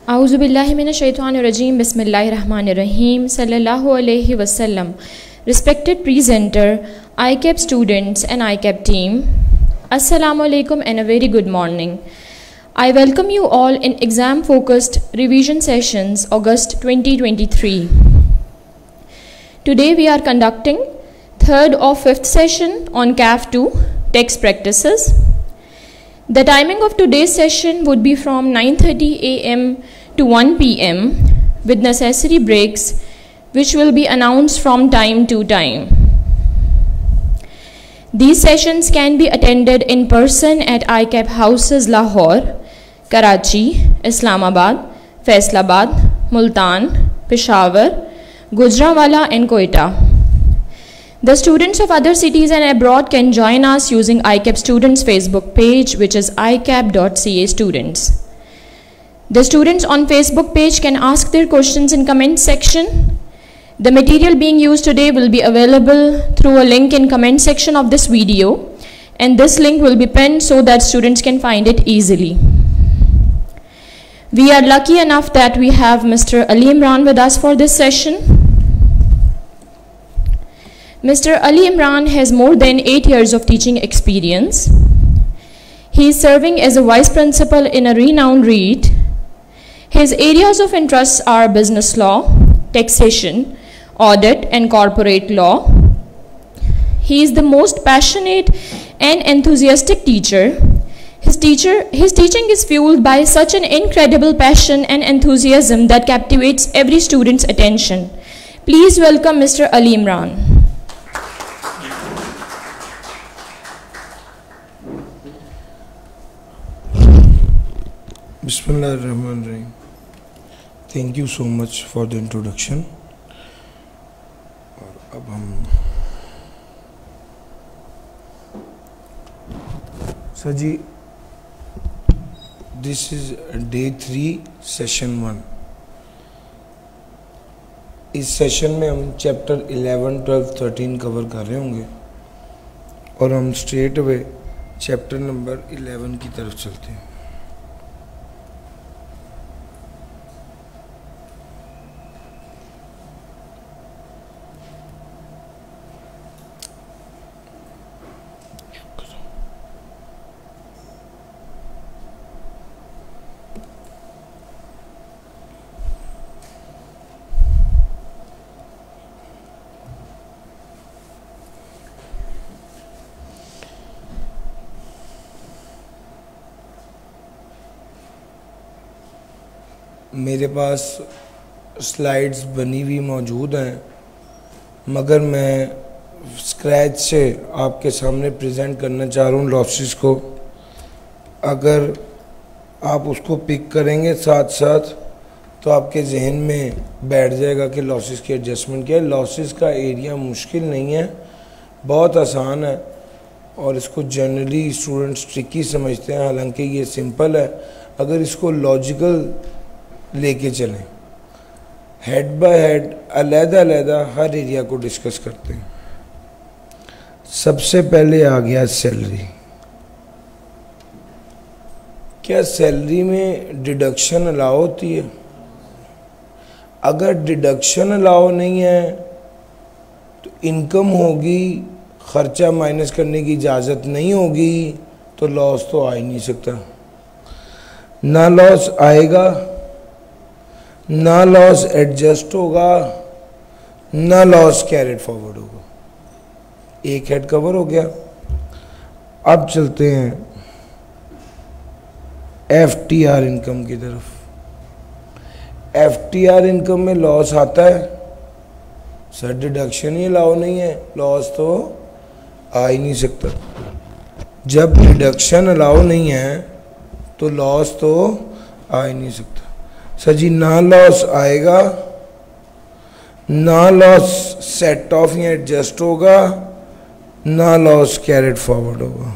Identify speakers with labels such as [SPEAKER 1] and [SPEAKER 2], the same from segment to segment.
[SPEAKER 1] Auzubillahi minash-shaytanir-rajim. Bismillahir-rahmanir-rahim. Sallallahu alayhi wasallam. Respected presenter, ICAP students and ICAP team, Assalamu alaikum and a very good morning. I welcome you all in exam-focused revision sessions August 2023. Today we are conducting third or fifth session on CAF 2 text practices. The timing of today's session would be from 9:30 a.m. to 1 p.m. with necessary breaks which will be announced from time to time. These sessions can be attended in person at ICAP houses Lahore, Karachi, Islamabad, Faisalabad, Multan, Peshawar, Gujranwala and Quetta. The students of other cities and abroad can join us using ICAP Students Facebook page, which is icap.ca students. The students on Facebook page can ask their questions in comment section. The material being used today will be available through a link in comment section of this video, and this link will be pinned so that students can find it easily. We are lucky enough that we have Mr. Ali Imran with us for this session. Mr. Ali Imran has more than 8 years of teaching experience. He is serving as a vice principal in a renowned REIT. His areas of interest are business law, taxation, audit and corporate law. He is the most passionate and enthusiastic teacher. His teaching is fueled by such an incredible passion and enthusiasm that captivates every student's attention. Please welcome Mr. Ali Imran.
[SPEAKER 2] Bismillahirrahmanirrahim. Thank you so much for the introduction. और अब हम sir ji, this is day 3 session 1. इस session में हम chapter 11, 12, 13 cover कर रहे होंगे और हम स्ट्रेट अवे चैप्टर नंबर 11 की तरफ चलते हैं. मेरे पास स्लाइड्स बनी हुई मौजूद हैं, मगर मैं स्क्रैच से आपके सामने प्रेजेंट करना चाह रहा हूँ लॉसेस को. अगर आप उसको पिक करेंगे साथ साथ तो आपके जहन में बैठ जाएगा कि लॉसेस की एडजस्टमेंट क्या है. लॉसेस का एरिया मुश्किल नहीं है, बहुत आसान है और इसको जनरली स्टूडेंट्स ट्रिकी समझते हैं, हालांकि ये सिंपल है अगर इसको लॉजिकल लेके चलें. हेड बाय हेड अलग-अलग हर एरिया को डिस्कस करते हैं. सबसे पहले आ गया सैलरी. क्या सैलरी में डिडक्शन अलाउ होती है? अगर डिडक्शन अलाउ नहीं है तो इनकम होगी, खर्चा माइनस करने की इजाज़त नहीं होगी, तो लॉस तो आ ही नहीं सकता. ना लॉस आएगा, ना लॉस एडजस्ट होगा, ना लॉस कैरिड फॉरवर्ड होगा. एक हेड कवर हो गया. अब चलते हैं FTR इनकम की तरफ. FTR इनकम में लॉस आता है सर, डिडक्शन ही अलाउ नहीं है, लॉस तो आ ही नहीं सकता. जब डिडक्शन अलाउ नहीं है तो लॉस तो आ ही नहीं सकता. सर जी, ना लॉस आएगा, ना लॉस सेट ऑफ या एडजस्ट होगा, ना लॉस कैरिड फॉरवर्ड होगा.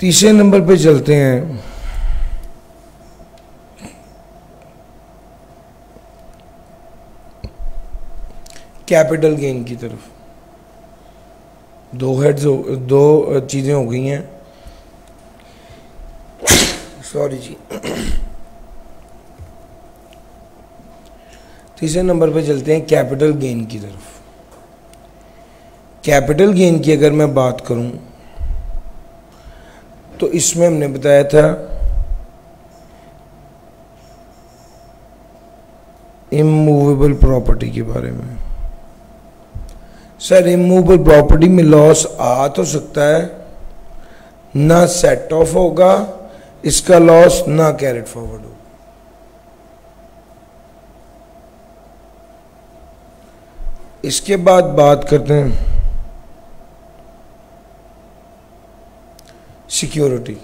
[SPEAKER 2] तीसरे नंबर पे चलते हैं. कैपिटल गेन की तरफ. दो चीज़ें हो गई हैं, सॉरी जी। तीसरे नंबर पे चलते हैं कैपिटल गेन की तरफ। कैपिटल गेन की अगर मैं बात करूं तो इसमें हमने बताया था इमूवेबल प्रॉपर्टी के बारे में। सर इमूवेबल प्रॉपर्टी में लॉस आ तो सकता है, ना सेट ऑफ होगा इसका लॉस, ना कैरेट फॉरवर्ड होगा। इसके बाद बात करते हैं सिक्योरिटी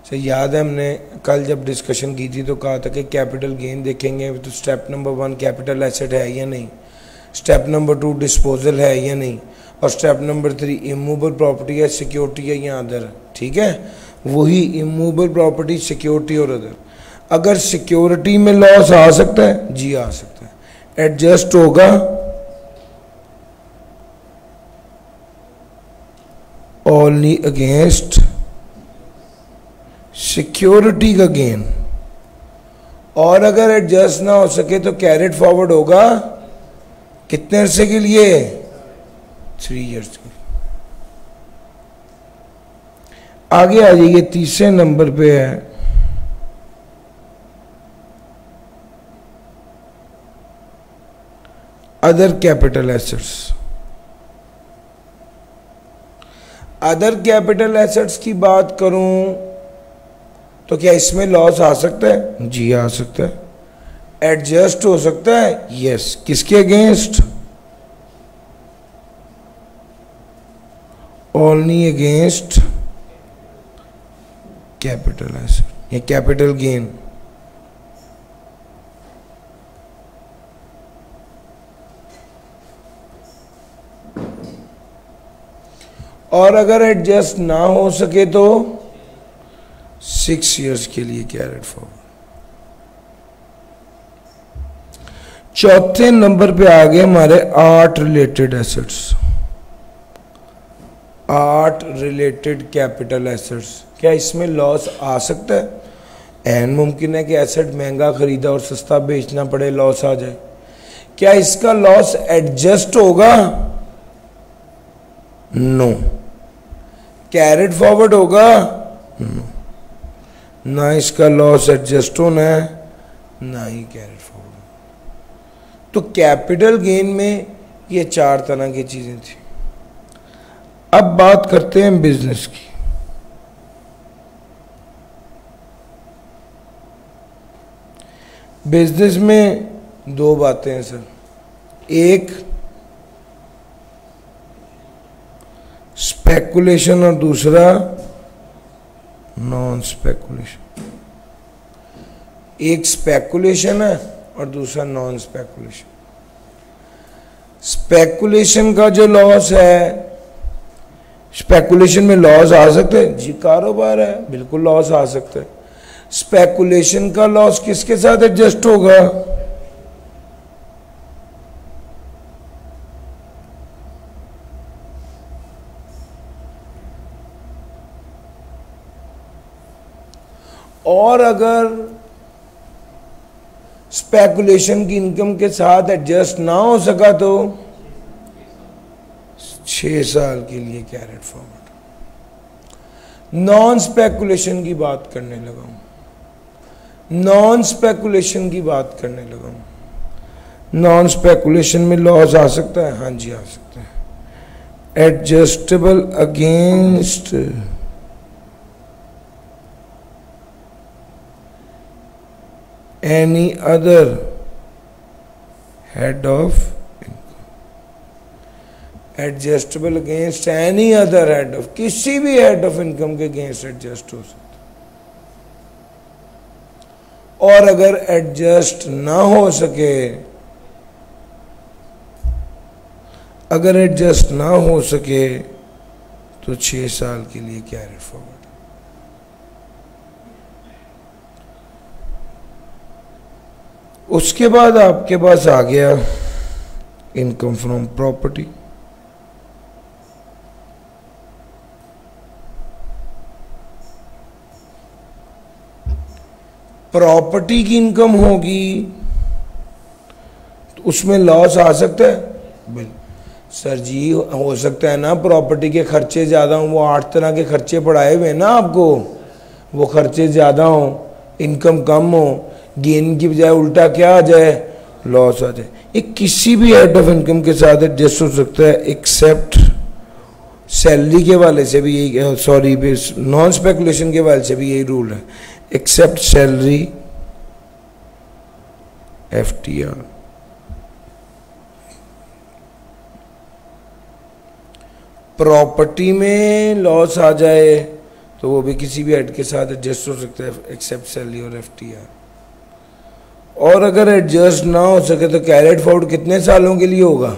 [SPEAKER 2] से। याद है हमने कल जब डिस्कशन की थी तो कहा था कि कैपिटल गेन देखेंगे तो स्टेप नंबर 1 कैपिटल एसेट है या नहीं, स्टेप नंबर 2 डिस्पोजल है या नहीं, और स्टेप नंबर 3 इमूवेबल प्रॉपर्टी है, सिक्योरिटी है या अदर। ठीक है, वही इमूवेबल प्रॉपर्टी, सिक्योरिटी और अदर। अगर सिक्योरिटी में लॉस आ सकता है, जी आ सकता है, एडजस्ट होगा ओनली अगेंस्ट सिक्योरिटी का गेन, और अगर एडजस्ट ना हो सके तो कैरेट फॉरवर्ड होगा कितने अरसे के लिए, 3 इयर्स के। आगे आ जाइए, तीसरे नंबर पे है other capital assets. Other capital assets की बात करूं तो क्या इसमें लॉस आ सकता है, जी आ सकता है। एडजस्ट हो सकता है, यस, किसके against, only against capital asset या कैपिटल गेन। और अगर एडजस्ट ना हो सके तो 6 इयर्स के लिए कैरेट फॉरवर्ड। चौथे नंबर पे आ गए हमारे art related assets. Art related capital assets, क्या इसमें लॉस आ सकता है? एन मुमकिन है कि एसेट महंगा खरीदा और सस्ता बेचना पड़े, लॉस आ जाए। क्या इसका लॉस एडजस्ट होगा? नो। कैरेट फॉरवर्ड होगा? नो। ना इसका लॉस एडजस्ट होना है, ना ही कैरेट फॉरवर्ड। तो कैपिटल गेन में ये 4 तरह की चीजें थी। अब बात करते हैं बिजनेस की। बिजनेस में 2 बातें हैं सर, एक स्पेकुलेशन और दूसरा नॉन स्पेकुलेशन। एक स्पेकुलेशन है और दूसरा नॉन स्पेकुलेशन। स्पेकुलेशन का जो लॉस है, स्पेकुलेशन में लॉस आ सकता है, जी कारोबार है, बिल्कुल लॉस आ सकता है। स्पेकुलेशन का लॉस किसके साथ एडजस्ट होगा? और अगर स्पेकुलेशन की इनकम के साथ एडजस्ट ना हो सका तो 6 साल के लिए कैरेट फॉरवर्ड। नॉन स्पेकुलेशन की बात करने लगा हूं, नॉन स्पेकुलेशन की बात करने लगा हूं। नॉन स्पेकुलेशन में लॉस आ सकता है, हाँ जी आ सकता है। Adjustable against any other head of income, adjustable against any other head of, किसी भी head of income के against adjust हो सकता। और अगर adjust ना हो सके, अगर adjust ना हो सके तो 6 साल के लिए कैरेट फॉरवर्ड। उसके बाद आपके पास आ गया इनकम फ्रॉम प्रॉपर्टी। प्रॉपर्टी की इनकम होगी तो उसमें लॉस आ सकता है? बिल्कुल सर जी, हो सकता है ना प्रॉपर्टी के खर्चे ज़्यादा हों। वो 8 तरह के खर्चे पढ़ाए हुए हैं ना आपको, वो खर्चे ज़्यादा हों, इनकम कम हो, गेन की बजाय उल्टा क्या आ जाए, लॉस आ जाए। ये किसी भी हेड ऑफ इनकम के साथ एडजस्ट हो सकता है, एक्सेप्ट सैलरी के वाले से भी यही, सॉरी नॉन स्पेकुलेशन के वाले से भी यही रूल है, एक्सेप्ट सैलरी FTR। प्रॉपर्टी में लॉस आ जाए तो वो भी किसी भी हेड के साथ एडजस्ट हो सकता है, एक्सेप्ट सैलरी और FTR। और अगर एडजस्ट ना हो सके तो कैरेट फॉरवर्ड कितने सालों के लिए होगा?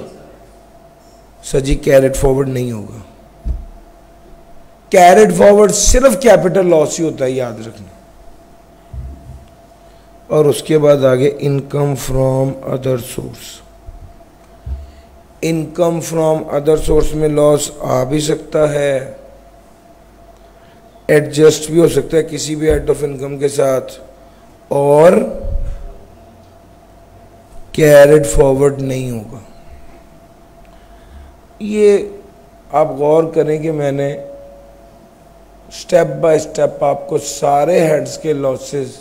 [SPEAKER 2] सर जी कैरेट फॉरवर्ड नहीं होगा। कैरेट फॉरवर्ड सिर्फ कैपिटल लॉस ही होता है, याद रखना। और उसके बाद आगे income from other source. Income from other source में लॉस आ भी सकता है, एडजस्ट भी हो सकता है किसी भी हेड ऑफ इनकम के साथ, और कैरेट फॉरवर्ड नहीं होगा। ये आप गौर करें कि मैंने स्टेप बाय स्टेप आपको सारे हेड्स के लॉसेस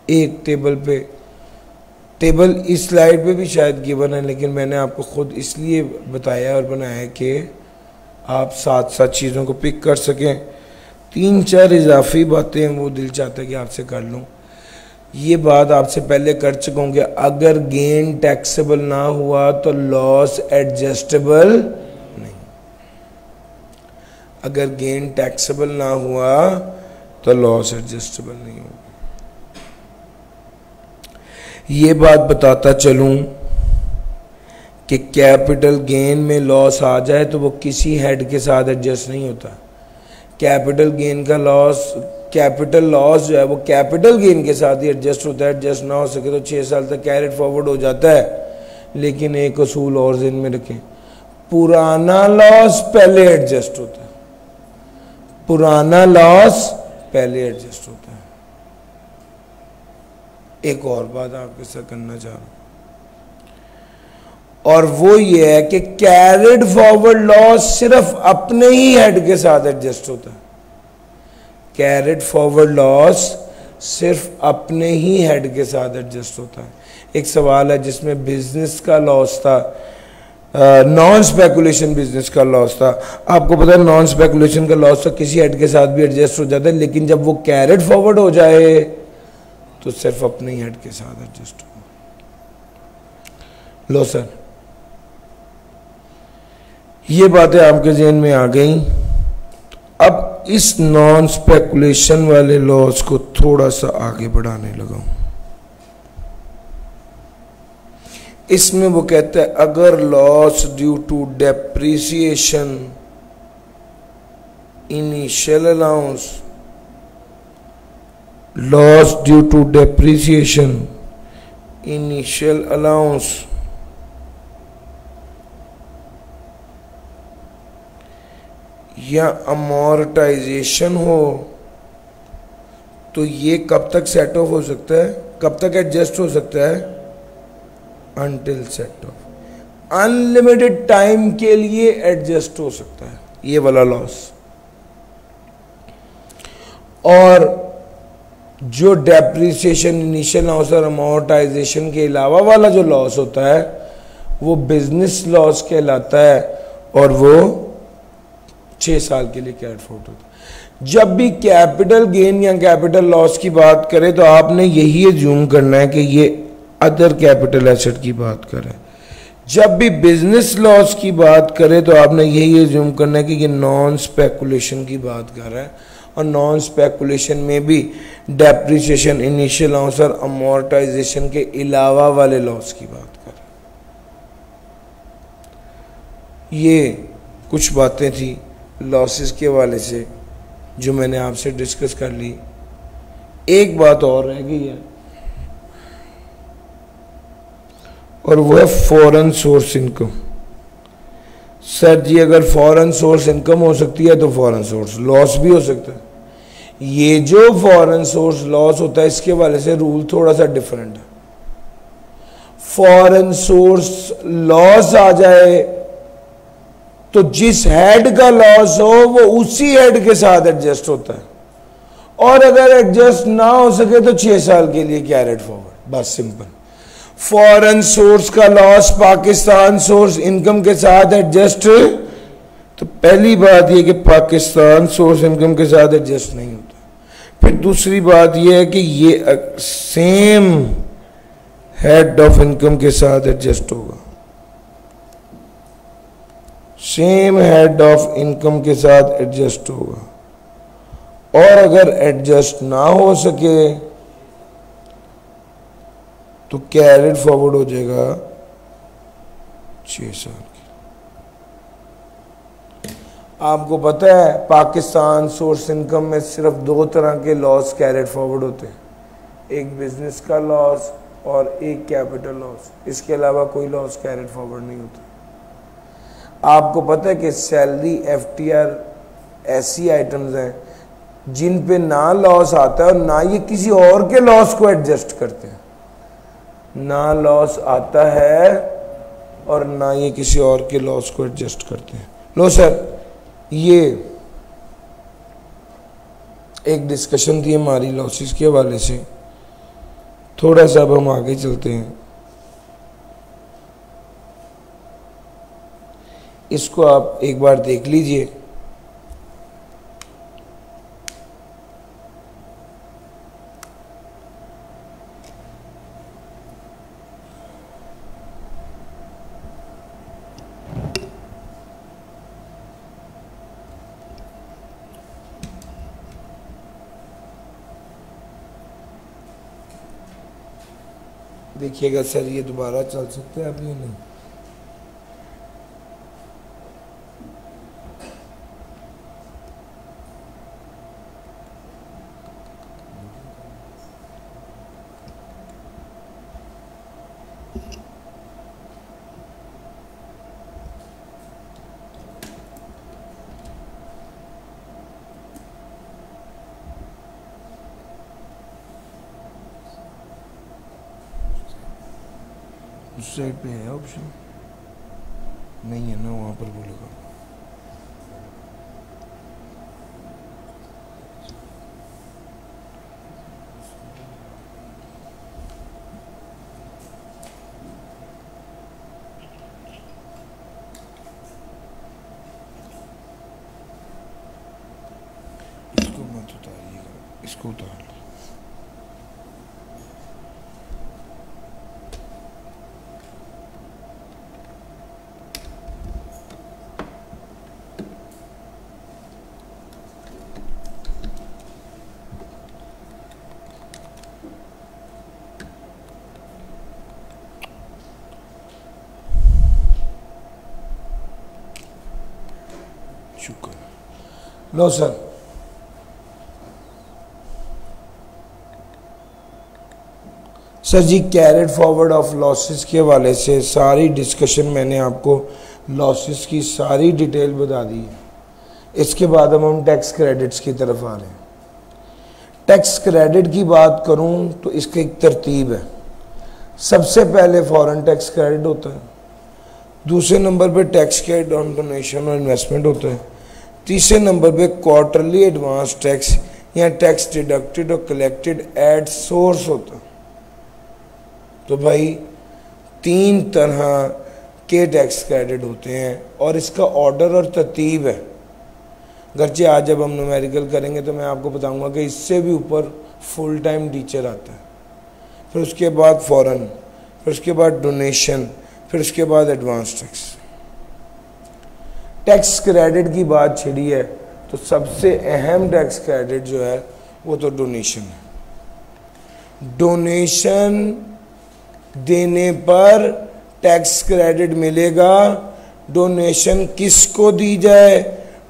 [SPEAKER 2] एक टेबल पे, टेबल इस स्लाइड पे भी शायद गिवन है, लेकिन मैंने आपको खुद इसलिए बताया और बनाया है कि आप साथ साथ चीज़ों को पिक कर सकें। 3-4 इजाफी बातें वो दिल चाहता है कि आपसे कर लूँ। ये बात आपसे पहले कर चुका हूँ कि अगर गेन टैक्सेबल ना हुआ तो लॉस एडजस्टेबल नहीं। अगर गेन टैक्सेबल ना हुआ तो लॉस एडजस्टेबल नहीं होगा। ये बात बताता चलूं कि कैपिटल गेन में लॉस आ जाए तो वो किसी हेड के साथ एडजस्ट नहीं होता। कैपिटल गेन का लॉस, कैपिटल लॉस जो है वो कैपिटल गेन के साथ ही एडजस्ट होता है। एडजस्ट ना हो सके तो 6 साल तक कैरेट फॉरवर्ड हो जाता है। लेकिन एक असूल और ज़हन में रखें, पुराना लॉस पहले एडजस्ट होता है, पुराना लॉस पहले एडजस्ट होता है। एक और बात आपके साथ करना चाह रहा हूं, और वो ये है कि कैरिड फॉरवर्ड लॉस सिर्फ अपने ही हेड के साथ एडजस्ट होता है। कैरिड फॉरवर्ड लॉस सिर्फ अपने ही हेड के साथ एडजस्ट होता है। एक सवाल है जिसमें बिजनेस का लॉस था, नॉन स्पेकुलेशन बिजनेस का लॉस था। आपको पता है नॉन स्पेकुलेशन का लॉस तो किसी हेड के साथ भी एडजस्ट हो जाता है, लेकिन जब वो कैरिड फॉरवर्ड हो जाए तो सिर्फ अपने ही हेड के साथ एडजस्ट हो। लो सर, ये बातें आपके ज़हन में आ गई। अब इस नॉन स्पेकुलेशन वाले लॉस को थोड़ा सा आगे बढ़ाने लगा हूं। इसमें वो कहता है अगर loss due to depreciation initial allowance, loss due to depreciation initial allowance या अमोर्टाइजेशन हो तो ये कब तक सेट ऑफ हो सकता है, कब तक एडजस्ट हो सकता है? Until set of. Unlimited time के लिए एडजस्ट हो सकता है ये वाला लॉस। और जो डेप्रिसिएशन इनिशियल लॉस और अमोर्टाइजेशन के अलावा वाला जो लॉस होता है वो बिजनेस लॉस कहलाता है, और वो 6 साल के लिए कैरिड फॉरवर्ड होता है। जब भी कैपिटल गेन या कैपिटल लॉस की बात करें तो आपने यही अज्यूम करना है कि ये अदर कैपिटल एसेट की बात करें। जब भी बिजनेस लॉस की बात करें तो आपने यही अज्यूम करना है कि ये नॉन स्पेकुलेशन की बात कर रहा है, और नॉन स्पेकुलेशन में भी डेप्रिसिएशन इनिशियल लॉस और अमोर्टाइजेशन के अलावा वाले लॉस की बात कर रहा है। ये कुछ बातें थी लॉसेस के हवाले से जो मैंने आपसे डिस्कस कर ली। एक बात और रह गई है, और वो है फॉरेन सोर्स इनकम। सर जी अगर फॉरेन सोर्स इनकम हो सकती है तो फॉरेन सोर्स लॉस भी हो सकता है। ये जो फॉरेन सोर्स लॉस होता है इसके वाले से रूल थोड़ा सा डिफरेंट है। फॉरेन सोर्स लॉस आ जाए तो जिस हेड का लॉस हो वो उसी हेड के साथ एडजस्ट होता है, और अगर एडजस्ट ना हो सके तो 6 साल के लिए कैरेड फॉरवर्ड, बस सिंपल। फॉरेन सोर्स का लॉस पाकिस्तान सोर्स इनकम के साथ एडजस्ट, तो पहली बात यह कि पाकिस्तान सोर्स इनकम के साथ एडजस्ट नहीं होता। फिर दूसरी बात यह है कि ये सेम हेड ऑफ इनकम के साथ एडजस्ट होगा, सेम हेड ऑफ इनकम के साथ एडजस्ट होगा, और अगर एडजस्ट ना हो सके तो कैरिड फॉरवर्ड हो जाएगा 6 साल की। आपको पता है पाकिस्तान सोर्स इनकम में सिर्फ 2 तरह के लॉस कैरिड फॉरवर्ड होते हैं, एक बिजनेस का लॉस और एक कैपिटल लॉस। इसके अलावा कोई लॉस कैरिड फॉरवर्ड नहीं होता। आपको पता है कि सैलरी, FTR ऐसी आइटम्स हैं जिन पे ना लॉस आता है और ना ये किसी और के लॉस को एडजस्ट करते हैं, ना लॉस आता है और ना ये किसी और के लॉस को एडजस्ट करते हैं। लो सर, ये एक डिस्कशन थी हमारी लॉसेस के हवाले से, थोड़ा सा अब हम आगे चलते हैं। इसको आप एक बार देख लीजिए। देखिएगा सर, ये दोबारा चल सकते हैं अभी नहीं? उस साइड पे है ऑप्शन? नहीं है ना, वहाँ पर बोलेगा। इसको मत उतारिएगा, इसको उतार लो। शुक्र। लो sir, sir ji carried forward of losses के हवाले से सारी डिस्कशन मैंने आपको लॉसेस की सारी डिटेल बता दी है। इसके बाद हम टैक्स क्रेडिट्स की तरफ आ रहे हैं। टैक्स क्रेडिट की बात करूं तो इसकी एक तरतीब है। सबसे पहले फॉरेन टैक्स क्रेडिट होता है, दूसरे नंबर पे टैक्स क्रेडिट ऑन डोनेशन और इन्वेस्टमेंट होता है, तीसरे नंबर पे क्वार्टरली एडवांस टैक्स या टैक्स डिडक्टेड और कलेक्टेड एट सोर्स होता है। तो भाई 3 तरह के टैक्स क्रेडिट होते हैं और इसका ऑर्डर और तरतीब है। गर्चे आज जब हम न्यूमेरिकल करेंगे तो मैं आपको बताऊंगा कि इससे भी ऊपर फुल टाइम टीचर आता है, फिर उसके बाद फॉरेन, फिर उसके बाद डोनेशन, फिर उसके बाद एडवांस टैक्स। टैक्स क्रेडिट की बात छिड़ी है तो सबसे अहम टैक्स क्रेडिट जो है वो तो डोनेशन है। डोनेशन देने पर टैक्स क्रेडिट मिलेगा। डोनेशन किसको दी जाए?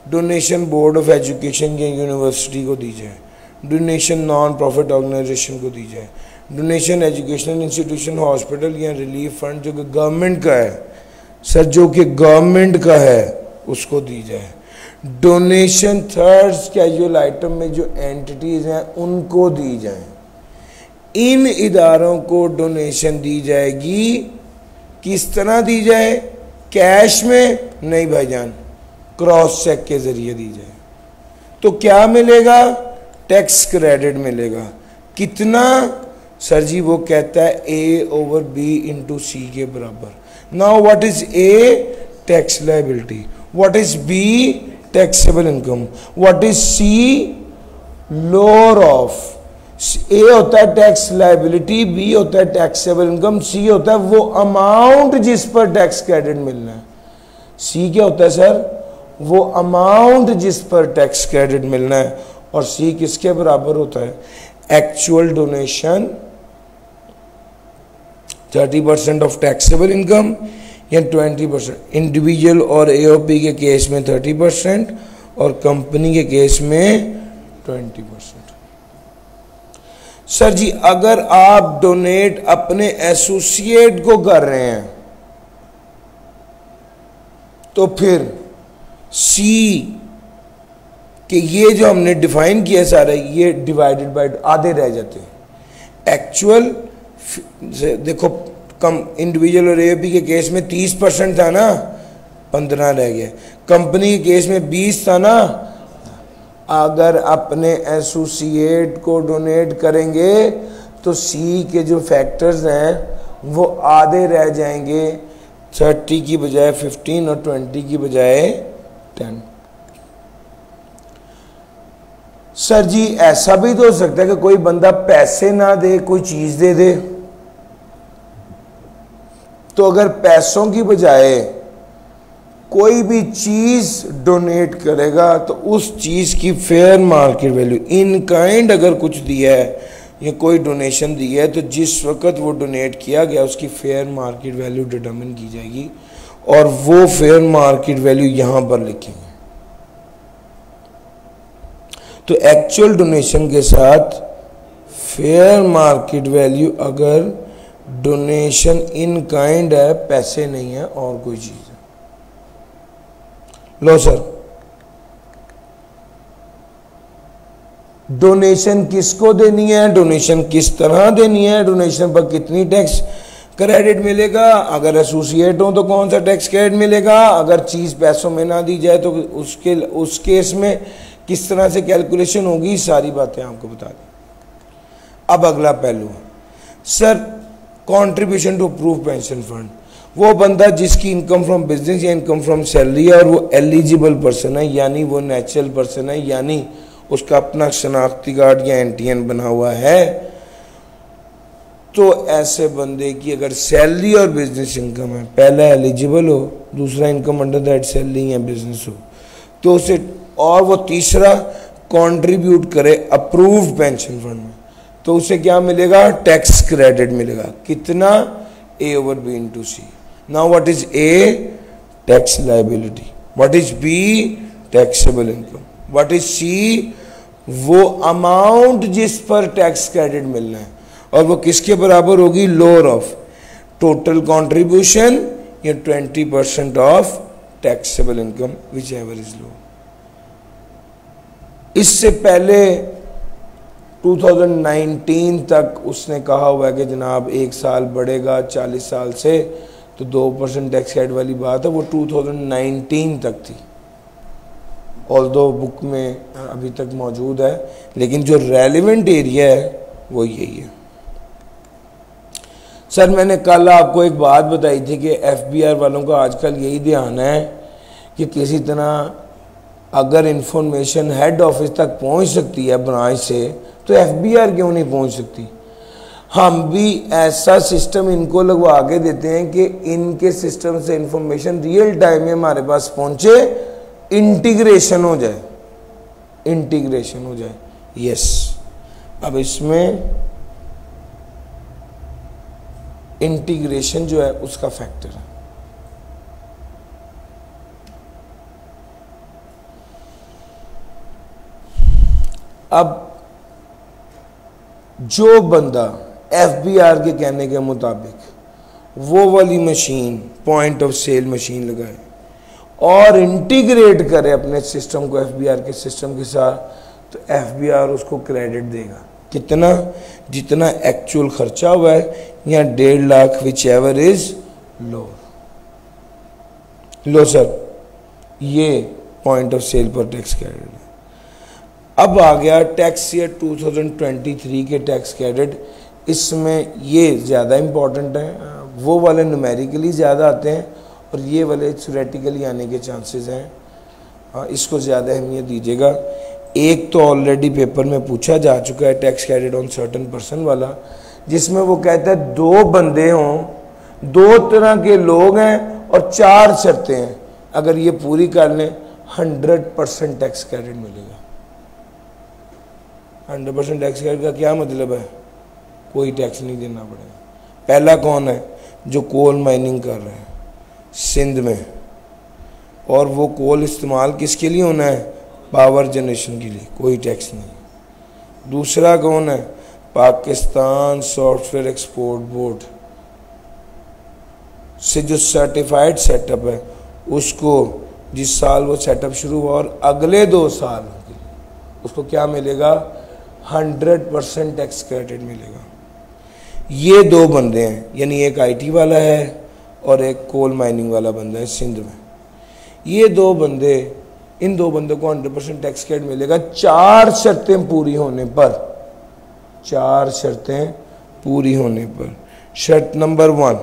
[SPEAKER 2] डोनेशन बोर्ड ऑफ एजुकेशन या यूनिवर्सिटी को दी जाए, डोनेशन नॉन प्रॉफिट ऑर्गेनाइजेशन को दी जाए, डोनेशन एजुकेशनल इंस्टीट्यूशन, हॉस्पिटल या रिलीफ फंड जो कि गवर्नमेंट का है, सर जो कि गवर्नमेंट का है उसको दी जाए। डोनेशन थर्ड कैजुअल आइटम में जो एंटिटीज हैं उनको दी जाए। इन इदारों को डोनेशन दी जाएगी, किस तरह दी जाए? कैश में नहीं भाईजान, क्रॉस चेक के जरिए दी जाए। तो क्या मिलेगा? टैक्स क्रेडिट मिलेगा। कितना? सर जी वो कहता है A ओवर B इंटू सी के बराबर। Now what is A? Tax liability. What is B? Taxable income. What is C? Lower of. A होता है टैक्स लायबिलिटी, B होता है टैक्सेबल इनकम, C होता है वो अमाउंट जिस पर टैक्स क्रेडिट मिलना है। C क्या होता है सर? वो अमाउंट जिस पर टैक्स क्रेडिट मिलना है। और C किसके बराबर होता है? Actual donation 30% of taxable income या 20%। इंडिविजुअल और AOP के केस में 30% और कंपनी के केस में 20%। सर जी अगर आप डोनेट अपने एसोसिएट को कर रहे हैं तो फिर C कि ये जो हमने डिफाइन किया सारा, ये डिवाइडेड बाय आधे रह जाते हैं। एक्चुअल देखो कम इंडिविजुअल और AOP के केस में 30% था ना, 15 रह गया। कंपनी के केस में 20 था ना। अगर अपने एसोसिएट को डोनेट करेंगे तो C के जो फैक्टर्स हैं वो आधे रह जाएंगे, 30 की बजाय 15 और 20 की बजाय 10। सर जी ऐसा भी तो हो सकता है कि कोई बंदा पैसे ना दे, कोई चीज दे दे। तो अगर पैसों की बजाय कोई भी चीज डोनेट करेगा तो उस चीज की fair market value in kind अगर कुछ दिया है या कोई डोनेशन दी है तो जिस वक्त वो डोनेट किया गया उसकी फेयर मार्केट वैल्यू डिटरमिन की जाएगी और वो फेयर मार्केट वैल्यू यहां पर लिखेंगे। तो एक्चुअल डोनेशन के साथ फेयर मार्केट वैल्यू अगर डोनेशन इन काइंड है, पैसे नहीं है और कोई चीज है। लो सर डोनेशन किसको देनी है, डोनेशन किस तरह देनी है, डोनेशन पर कितनी टैक्स क्रेडिट मिलेगा, अगर एसोसिएट हो तो कौन सा टैक्स क्रेडिट मिलेगा, अगर चीज पैसों में ना दी जाए तो उस केस में किस तरह से कैलकुलेशन होगी, सारी बातें आपको बता दी। अब अगला पहलू है sir contribution to approve pension fund. वो बंदा जिसकी इनकम फ्रॉम बिजनेस या इनकम फ्रॉम सैलरी है और वो एलिजिबल पर्सन है, यानी वो नेचुरल पर्सन है, यानी उसका अपना शनाख्ती कार्ड या NTN बना हुआ है, तो ऐसे बंदे की अगर सैलरी और बिजनेस इनकम है, पहला एलिजिबल हो, दूसरा इनकम अंडर दैट सैलरी या बिजनेस हो, तो उसे और वो तीसरा कंट्रीब्यूट करे अप्रूव्ड पेंशन फंड में, तो उसे क्या मिलेगा? टैक्स क्रेडिट मिलेगा। कितना? A over B into C। Now what is A? Tax liability. What is B? Taxable income. What is C? वो अमाउंट जिस पर टैक्स क्रेडिट मिलना है और वो किसके बराबर होगी? लोअर ऑफ टोटल कंट्रीब्यूशन या 20% of taxable income which ever is low. इससे पहले 2019 तक उसने कहा हुआ है कि जनाब एक साल बढ़ेगा 40 साल से, तो 2% टैक्स क्रेडिट वाली बात है, वो 2019 तक थी। ऑल्दो बुक में अभी तक मौजूद है, लेकिन जो रेलिवेंट एरिया है वो यही है। सर मैंने कल आपको एक बात बताई थी कि FBR वालों का आजकल यही ध्यान है कि किसी तरह अगर इंफॉर्मेशन हेड ऑफिस तक पहुंच सकती है ब्रांच से, तो FBR क्यों नहीं पहुंच सकती। हम भी ऐसा सिस्टम इनको लगवा के देते हैं कि इनके सिस्टम से इंफॉर्मेशन रियल टाइम में हमारे पास पहुंचे, इंटीग्रेशन हो जाए, इंटीग्रेशन हो जाए। यस, अब इसमें इंटीग्रेशन जो है उसका फैक्टर है। अब जो बंदा FBR के कहने के मुताबिक वो वाली machine point of sale machine लगाए और इंटीग्रेट करे अपने सिस्टम को एफबीआर के सिस्टम के साथ, तो एफबीआर उसको क्रेडिट देगा। कितना? जितना एक्चुअल खर्चा हुआ है, या 1.5 lakh, which ever is low. Low sir, ये पॉइंट ऑफ सेल पर टैक्स क्रेडिट है। अब आ गया टैक्स ईयर 2023 के टैक्स क्रेडिट। इसमें ये ज़्यादा इम्पॉर्टेंट है, वो वाले न्यूमेरिकली ज़्यादा आते हैं और ये वाले थ्योरेटिकली आने के चांसेस हैं। इसको ज़्यादा अहमियत दीजिएगा। एक तो ऑलरेडी पेपर में पूछा जा चुका है, tax credit on certain person वाला, जिसमें वो कहता है 2 बंदे हों, 2 तरह के लोग हैं और 4 शर्तें हैं, अगर ये पूरी कर लें 100% टैक्स क्रेडिट मिलेगा। 100% टैक्स क्रेडिट का क्या मतलब है? कोई टैक्स नहीं देना पड़ेगा। पहला कौन है? जो कोल माइनिंग कर रहे हैं सिंध में, और वो कोल इस्तेमाल किसके लिए होना है? पावर जनरेशन के लिए, कोई टैक्स नहीं। दूसरा कौन है? पाकिस्तान सॉफ्टवेयर एक्सपोर्ट बोर्ड से जो सर्टिफाइड सेटअप है, उसको जिस साल वो सेटअप शुरू हुआ और अगले 2 साल के लिए उसको क्या मिलेगा? 100% टैक्स क्रेडिट मिलेगा। ये 2 बंदे हैं, यानी एक आईटी वाला है और एक कोल माइनिंग वाला बंदा है सिंध में। ये 2 बंदे, इन 2 बंदों को 100% टैक्स क्रेडिट मिलेगा 4 शर्तें पूरी होने पर। 4 शर्तें पूरी होने पर। शर्त नंबर 1,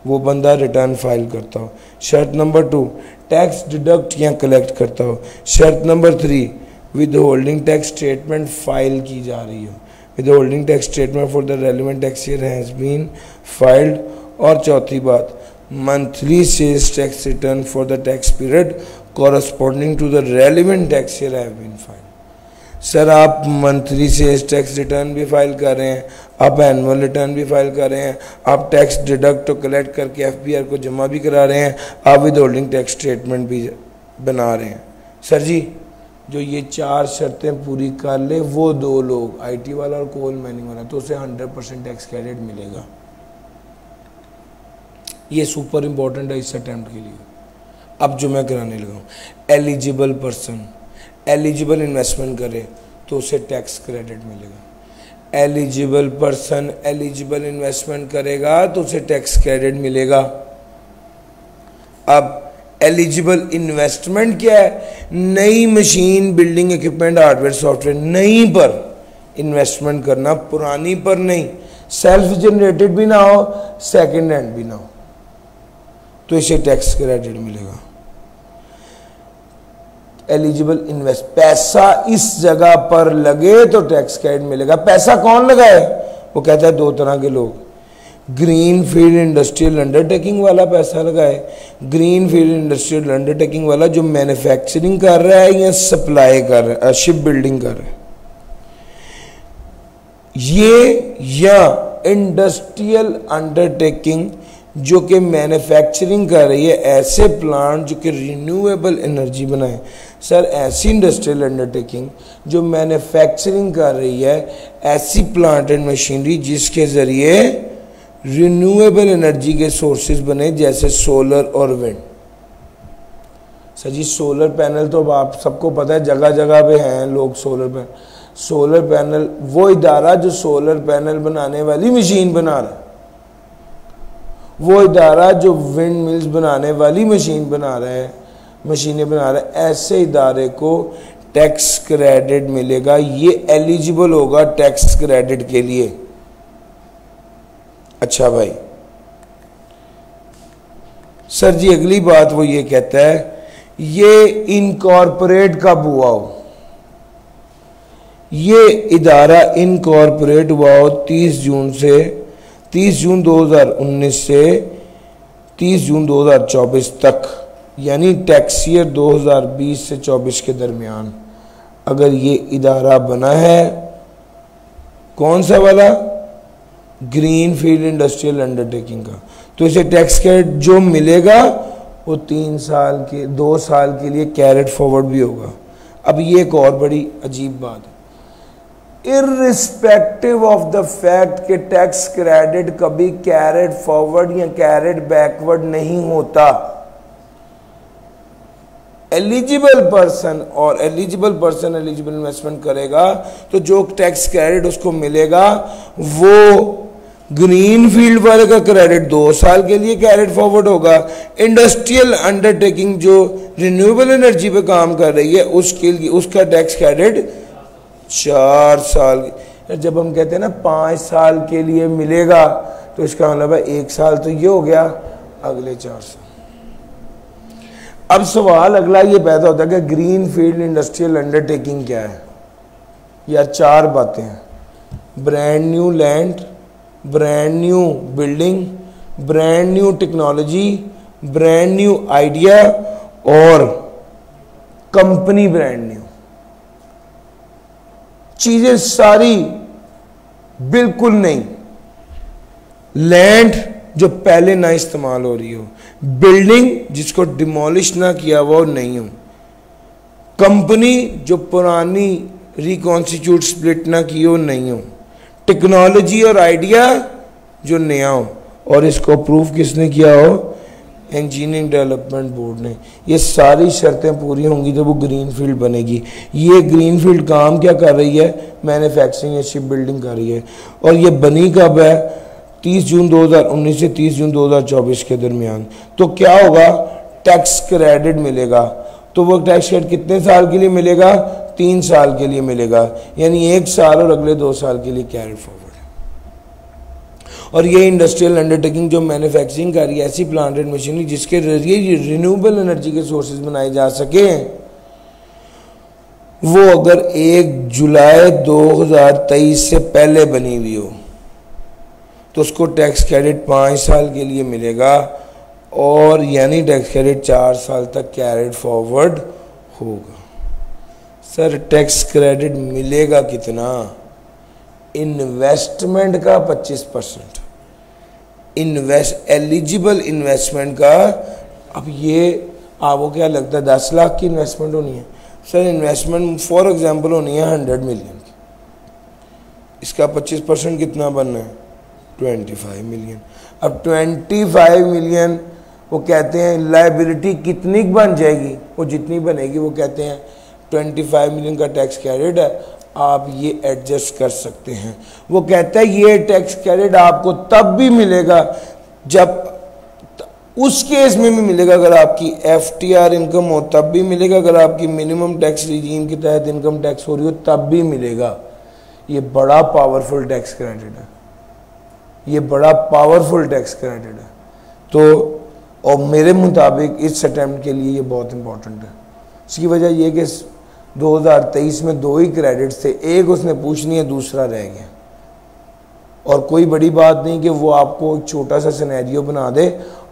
[SPEAKER 2] वो बंदा रिटर्न फाइल करता हो। शर्त नंबर 2, टैक्स डिडक्ट या कलेक्ट करता हो। शर्त number 3, withholding tax statement file की जा रही हो। Withholding tax statement for the relevant tax year has been filed. और चौथी बात, monthly sales tax return for the tax period corresponding to the relevant tax year have been filed। Sir आप monthly sales tax return भी file कर रहे हैं, आप annual return भी फाइल कर रहे हैं, आप टैक्स डिडक्ट तो कलेक्ट करके एफबीआर को जमा भी करा रहे हैं, आप विद होल्डिंग टैक्स स्टेटमेंट भी बना रहे हैं। सर जी, जो ये 4 शर्तें पूरी कर ले वो 2 लोग, आईटी वाला और कोल माइनिंग वाला, तो उसे 100% टैक्स क्रेडिट मिलेगा। ये सुपर इंपॉर्टेंट है इस अटेम्प्ट के लिए। अब जो मैं कराने लगा हूँ, एलिजिबल पर्सन एलिजिबल इन्वेस्टमेंट करे तो उसे टैक्स क्रेडिट मिलेगा। एलिजिबल पर्सन एलिजिबल इन्वेस्टमेंट करेगा तो उसे टैक्स क्रेडिट मिलेगा। अब एलिजिबल इन्वेस्टमेंट क्या है? नई machine, building equipment, hardware, software, नई पर इन्वेस्टमेंट करना, पुरानी पर नहीं। सेल्फ जनरेटेड भी ना हो, सेकेंड हैंड भी ना हो, तो इसे टैक्स क्रेडिट मिलेगा। एलिजिबल इन्वेस्ट, पैसा इस जगह पर लगे तो टैक्स क्रेडिट मिलेगा। पैसा कौन लगाए? वो कहता है 2 तरह के लोग, ग्रीन फील्ड इंडस्ट्रियल अंडरटेकिंग वाला पैसा लगाए। ग्रीन फील्ड इंडस्ट्रियल अंडरटेकिंग वाला जो मैन्युफैक्चरिंग कर रहा है या सप्लाई कर रहा है, शिप बिल्डिंग कर रहा है, ये या इंडस्ट्रियल अंडरटेकिंग जो कि मैन्युफैक्चरिंग कर रही है ऐसे प्लांट जो कि रिन्यूएबल एनर्जी बनाए। सर ऐसी इंडस्ट्रियल अंडरटेकिंग जो मैन्युफैक्चरिंग कर रही है ऐसी प्लांट एंड मशीनरी जिसके ज़रिए रिन्यूएबल एनर्जी के सोर्सेज बने, जैसे सोलर और विंड। सर जी सोलर पैनल तो आप सबको पता है, जगह जगह पे हैं लोग सोलर पैनल वो इदारा जो सोलर पैनल बनाने वाली मशीन बना रहा है, वो इदारा जो विंड मिल्स बनाने वाली मशीनें बना रहा है, ऐसे इदारे को टैक्स क्रेडिट मिलेगा। ये एलिजिबल होगा टैक्स क्रेडिट के लिए। अच्छा भाई, सर जी अगली बात वो ये कहता है, ये इनकॉर्पोरेट कब हुआ हो? ये इदारा इनकॉर्पोरेट हुआ हो 30 जून 2019 से 30 जून 2024 तक, यानी टैक्स ईयर 2020 से 24 के दरमियान अगर ये इदारा बना है। कौन सा वाला? ग्रीन फील्ड इंडस्ट्रियल अंडरटेकिंग का, तो इसे टैक्स क्रेडिट जो मिलेगा वो 2 साल के लिए कैरेट फॉरवर्ड भी होगा। अब ये एक और बड़ी अजीब बात है, इर्रिस्पेक्टिव ऑफ द फैक्ट कि टैक्स क्रेडिट कभी कैरेट फॉरवर्ड या कैरेट बैकवर्ड नहीं होता। एलिजिबल पर्सन और एलिजिबल पर्सन एलिजिबल इन्वेस्टमेंट करेगा तो जो टैक्स क्रेडिट उसको मिलेगा वो ग्रीन फील्ड वाले का क्रेडिट 2 साल के लिए कैरिड फॉरवर्ड होगा। इंडस्ट्रियल अंडरटेकिंग जो रिन्यूएबल एनर्जी पे काम कर रही है उसके लिए उसका टैक्स क्रेडिट 4 साल। जब हम कहते हैं ना 5 साल के लिए मिलेगा तो इसका मतलब है 1 साल तो ये हो गया, अगले 4 साल। अब सवाल अगला ये पैदा होता है कि ग्रीन फील्ड इंडस्ट्रियल अंडरटेकिंग क्या है। या 4 बातें हैं, brand new land, brand new building, brand new technology, brand new idea और कंपनी ब्रांड न्यू। चीजें सारी बिल्कुल नहीं। लैंड जो पहले ना इस्तेमाल हो रही हो, बिल्डिंग जिसको डिमोलिश ना किया हुआ नहीं हो, कंपनी जो पुरानी रिकॉन्स्टिट्यूट स्प्लिट ना की हो नहीं हो, टेक्नोलॉजी और आइडिया जो नया हो, और इसको अप्रूव किसने किया हो, इंजीनियरिंग डेवलपमेंट बोर्ड ने। ये सारी शर्तें पूरी होंगी तो वो ग्रीन फील्ड बनेगी। ये ग्रीन फील्ड काम क्या कर रही है, मैन्युफैक्चरिंग या शिप बिल्डिंग कर रही है। और ये बनी कब है, 30 जून 2019 से 30 जून 2024 के दरमियान। तो क्या होगा, टैक्स क्रेडिट मिलेगा। तो वो टैक्स क्रेडिट कितने साल के लिए मिलेगा, 3 साल के लिए मिलेगा, यानी 1 साल और अगले 2 साल के लिए कैरी फॉरवर्ड। और ये इंडस्ट्रियल अंडरटेकिंग जो मैन्युफैक्चरिंग कर रही है ऐसी प्लांट एंड मशीनरी जिसके जरिए रिन्यूएबल एनर्जी के सोर्सेज बनाए जा सके, वो अगर 1 जुलाई 2023 से पहले बनी हुई हो तो उसको टैक्स क्रेडिट 5 साल के लिए मिलेगा, और यानी टैक्स क्रेडिट 4 साल तक कैरिड फॉरवर्ड होगा। सर टैक्स क्रेडिट मिलेगा कितना, इन्वेस्टमेंट का 25%, एलिजिबल इन्वेस्टमेंट का। अब ये आपको क्या लगता है 10 लाख की इन्वेस्टमेंट होनी है, सर इन्वेस्टमेंट फॉर एग्जांपल होनी है 100 मिलियन की, इसका 25% कितना बनना है, 25 मिलियन। अब 25 मिलियन वो कहते हैं लायबिलिटी कितनी बन जाएगी, वो जितनी बनेगी वो कहते हैं 25 मिलियन का टैक्स क्रेडिट है, आप ये एडजस्ट कर सकते हैं। वो कहता है ये टैक्स क्रेडिट आपको तब भी मिलेगा जब, उस केस में भी मिलेगा अगर आपकी FTR इनकम हो तब भी मिलेगा, अगर आपकी मिनिमम टैक्स रिजीम के तहत इनकम टैक्स हो रही हो तब भी मिलेगा। ये बड़ा पावरफुल टैक्स क्रेडिट है, ये बड़ा पावरफुल टैक्स क्रेडिट है। तो और मेरे मुताबिक इस अटेम्प्ट के लिए ये बहुत इंपॉर्टेंट है। इसकी वजह यह कि 2023 में 2 ही क्रेडिट्स थे, एक उसने पूछनी है, दूसरा रह गया। और कोई बड़ी बात नहीं कि वो आपको एक छोटा सा सिनेरियो बना दे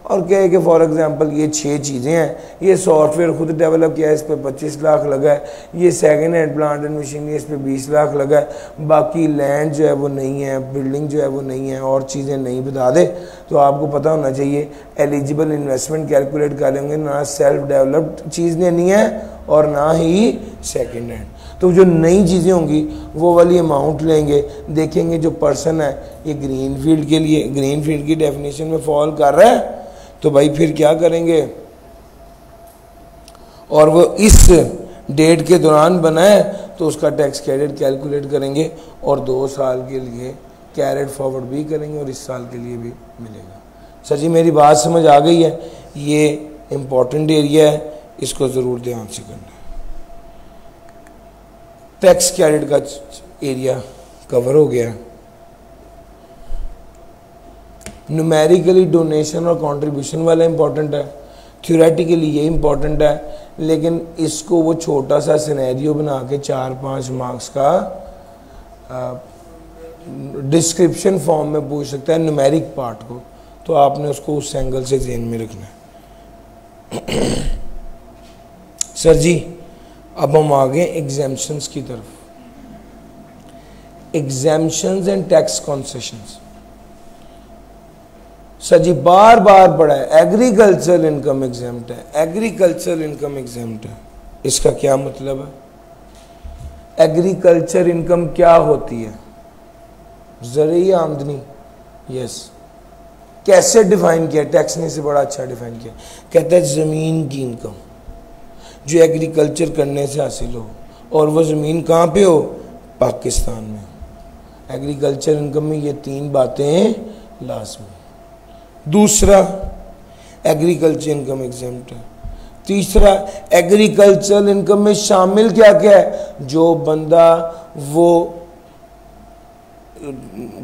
[SPEAKER 2] और कहे कि फॉर एग्जांपल ये 6 चीज़ें हैं, ये सॉफ्टवेयर खुद डेवलप किया है, इस पर 25 लाख लगा है, ये second hand plant and machinery इस पर 20 लाख लगा है, बाकी लैंड जो है वो नहीं है, बिल्डिंग जो है वो नहीं है, और चीज़ें नहीं बता दे। तो आपको पता होना चाहिए एलिजिबल इन्वेस्टमेंट कैलकुलेट कर लेंगे, ना सेल्फ डेवलप्ड चीज़ लेनी है और ना ही सेकेंड हैंड। तो जो नई चीज़ें होंगी वो वाली अमाउंट लेंगे, देखेंगे जो पर्सन है ये ग्रीन फील्ड के लिए, ग्रीन फील्ड की डेफिनेशन में फॉल कर रहा है, तो भाई फिर क्या करेंगे, और वो इस डेट के दौरान बना है तो उसका टैक्स क्रेडिट कैलकुलेट करेंगे और 2 साल के लिए कैरिड फॉरवर्ड भी करेंगे और इस साल के लिए भी मिलेगा। सर जी मेरी बात समझ आ गई है, ये इम्पॉर्टेंट एरिया है, इसको ज़रूर ध्यान से करना है। टैक्स क्रेडिट का एरिया कवर हो गया। न्यूमेरिकली डोनेशन और कंट्रीब्यूशन वाला इंपॉर्टेंट है, थ्योरेटिकली ये इंपॉर्टेंट है, लेकिन इसको वो छोटा सा सिनेरियो बना के 4-5 मार्क्स का डिस्क्रिप्शन फॉर्म में पूछ सकता है न्यूमेरिक पार्ट को, तो आपने उसको उस एंगल से ध्यान में रखना है। सर जी अब हम आ गए एग्जेम्पशंस की तरफ। Exemptions and tax concessions. Sir ji बार बार पढ़ा है, एग्रीकल्चर इनकम एग्जेम्प्ट है, एग्रीकल्चर इनकम एग्जेम्प्ट है। इसका क्या मतलब है, एग्रीकल्चर इनकम क्या होती है, ज़रूरी आमदनी। यस, कैसे डिफाइन किया, टैक्स ने से बड़ा अच्छा डिफाइन किया, कहता है ज़मीन की इनकम, जो एग्रीकल्चर करने से हासिल हो, और वो ज़मीन कहाँ पे हो? पाकिस्तान में। एग्रीकल्चर इनकम में ये 3 बातें लाज़मी। दूसरा, एग्रीकल्चर इनकम एग्जेम्प्ट है। तीसरा, एग्रीकल्चर इनकम में शामिल क्या क्या है? जो बंदा वो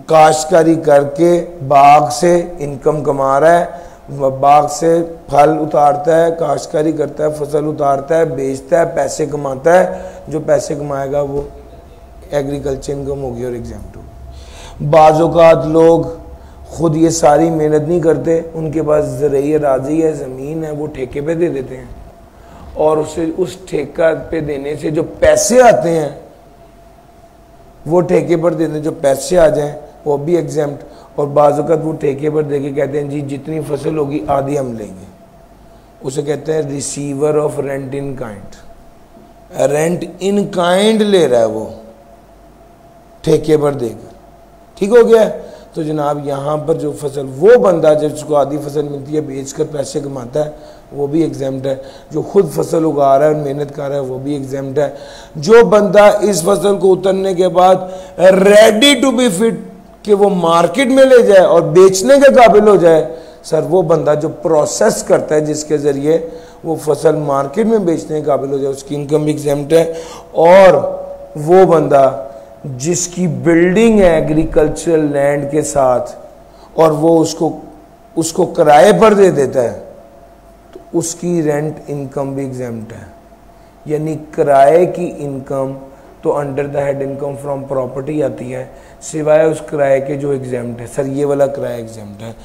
[SPEAKER 2] काश्तकारी करके बाग से इनकम कमा रहा है, बाग से फल उतारता है, काश्तकारी करता है, फसल उतारता है, बेचता है, पैसे कमाता है, जो पैसे कमाएगा वो एग्रीकल्चर इनकम होगी और एग्जाम्प्ट होगी। बाज़ औक़ात लोग खुद ये सारी मेहनत नहीं करते, उनके पास ज़रई अराज़ी है, ज़मीन है, वो ठेके पे दे देते हैं, और उसे उस ठेका पे देने से जो पैसे आते हैं, वो ठेके पर देने जो पैसे आ जाएं वो भी एग्जाम्प्ट। और बाज़ औक़ात वो ठेके पर दे के कहते हैं जी जितनी फसल होगी आधी हम लेंगे, उसे कहते हैं receiver of rent in kind. Rent in kind ले रहा है वो ठेके पर देकर, ठीक हो गया। तो जनाब यहाँ पर जो फसल, वो बंदा जब उसको आधी फसल मिलती है बेचकर पैसे कमाता है, वो भी एग्जाम्प्ट है। जो खुद फसल उगा रहा है और मेहनत कर रहा है वो भी एग्जाम्प्ट है। जो बंदा इस फसल को उतरने के बाद रेडी टू बी फिट कि वो मार्केट में ले जाए और बेचने के काबिल हो जाए, सर वो बंदा जो प्रोसेस करता है जिसके ज़रिए वो फसल मार्केट में बेचने के काबिल हो जाए, उसकी इनकम भी एग्जाम्प्ट है। और वो बंदा जिसकी बिल्डिंग है एग्रीकल्चरल लैंड के साथ और वो उसको किराए पर दे देता है, तो उसकी रेंट इनकम भी एग्जाम्प्ट है। यानी किराए की इनकम तो under the head income from property आती है, सिवाय उस किराए के जो एग्जाम्प्ट है। सर ये वाला किराया एग्जाम्प्ट है।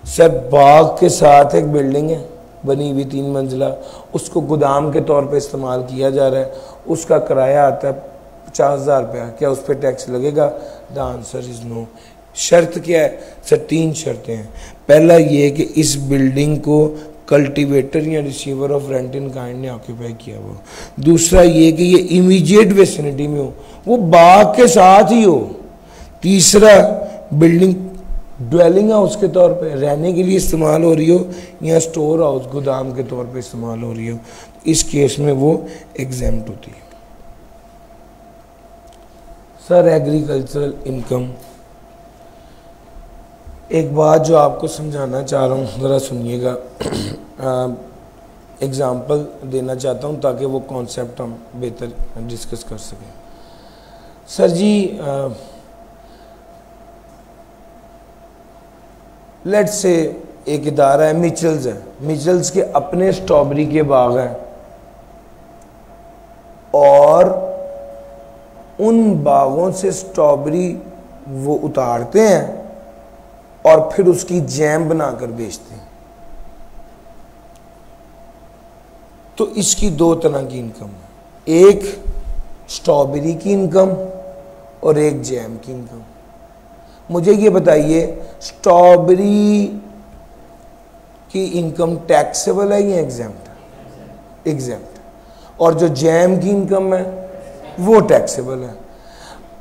[SPEAKER 2] सर बाग के साथ एक बिल्डिंग है बनी हुई 3 मंजिला, उसको गोदाम के तौर पे इस्तेमाल किया जा रहा है, उसका किराया आता है 50,000 रुपया, क्या उस पर टैक्स लगेगा? The answer is no. शर्त क्या है? सर 3 शर्तें हैं। पहला ये कि इस बिल्डिंग को कल्टीवेटर या receiver of rent in kind ने ऑक्यूपाई किया हो। दूसरा ये कि ये इमीडिएट वेसिनिटी में हो, वो बाग के साथ ही हो। तीसरा, बिल्डिंग ड्वेलिंग हाउस के तौर पे रहने के लिए इस्तेमाल हो रही हो या स्टोर हाउस गोदाम के तौर पे इस्तेमाल हो रही हो, इस केस में वो एग्जेम्प्ट होती है। सर एग्रीकल्चरल इनकम, एक बात जो आपको समझाना चाह रहा हूँ, ज़रा सुनिएगा। एग्ज़ाम्पल देना चाहता हूँ ताकि वो कॉन्सेप्ट हम बेहतर डिस्कस कर सकें। सर जी लेट्स से एक इदारा है, मिचल्स है, मिचल्स के अपने स्ट्रॉबेरी के बाग हैं और उन बागों से स्ट्रॉबेरी वो उतारते हैं और फिर उसकी जैम बनाकर बेचते हैं। तो इसकी 2 तरह की इनकम है, एक स्ट्रॉबेरी की इनकम और एक जैम की इनकम। मुझे ये बताइए स्ट्रॉबेरी की इनकम टैक्सेबल है या एग्जेम्प्ट? एग्जेम्प्ट। और जो जैम की इनकम है वो टैक्सेबल है।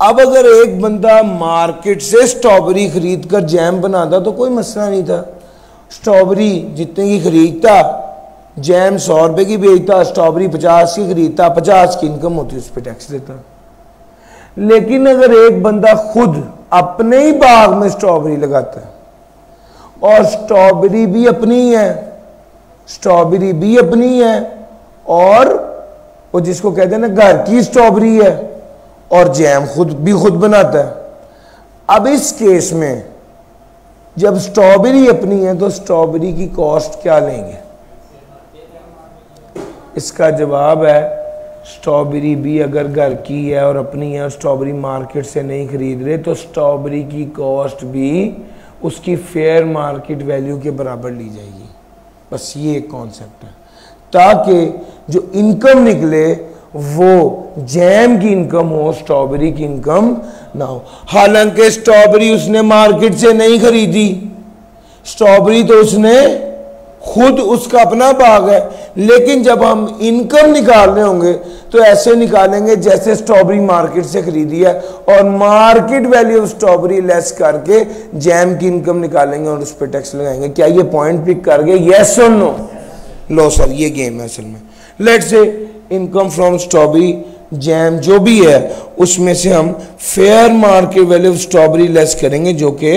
[SPEAKER 2] अब अगर एक बंदा मार्केट से स्ट्रॉबेरी खरीद कर जैम बनाता तो कोई मसला नहीं था। स्ट्रॉबेरी जितने की खरीदता, जैम 100 रुपये की बेचता, स्ट्रॉबेरी 50 की खरीदता, 50 की इनकम होती, उस पर टैक्स देता। लेकिन अगर एक बंदा खुद अपने ही बाग में स्ट्रॉबेरी लगाता है और स्ट्रॉबेरी भी अपनी है, स्ट्रॉबेरी भी अपनी है और वो जिसको कहते हैं ना घर की स्ट्रॉबेरी है, और जैम खुद बनाता है। अब इस केस में जब स्ट्रॉबेरी अपनी है तो स्ट्रॉबेरी की कॉस्ट क्या लेंगे? इसका जवाब है स्ट्रॉबेरी भी अगर घर की है और अपनी है और स्ट्रॉबेरी मार्केट से नहीं खरीद रहे तो स्ट्रॉबेरी की कॉस्ट भी उसकी फेयर मार्केट वैल्यू के बराबर ली जाएगी। बस ये एक कॉन्सेप्ट है ताकि जो इनकम निकले वो जैम की इनकम हो, स्ट्रॉबेरी की इनकम ना हो। हालांकि स्ट्रॉबेरी उसने मार्केट से नहीं खरीदी, स्ट्रॉबेरी तो उसने खुद, उसका अपना बाग है, लेकिन जब हम इनकम निकाल रहे होंगे तो ऐसे निकालेंगे जैसे स्ट्रॉबेरी मार्केट से खरीदी है और market value of strawberry less करके जैम की इनकम निकालेंगे और उस पर टैक्स लगाएंगे। क्या ये पॉइंट पिक कर गए? यस और नो? लो सर, ये गेम है असल में। Let's say income from strawberry jam जो भी है उसमें से हम fair market value of strawberry less करेंगे जो कि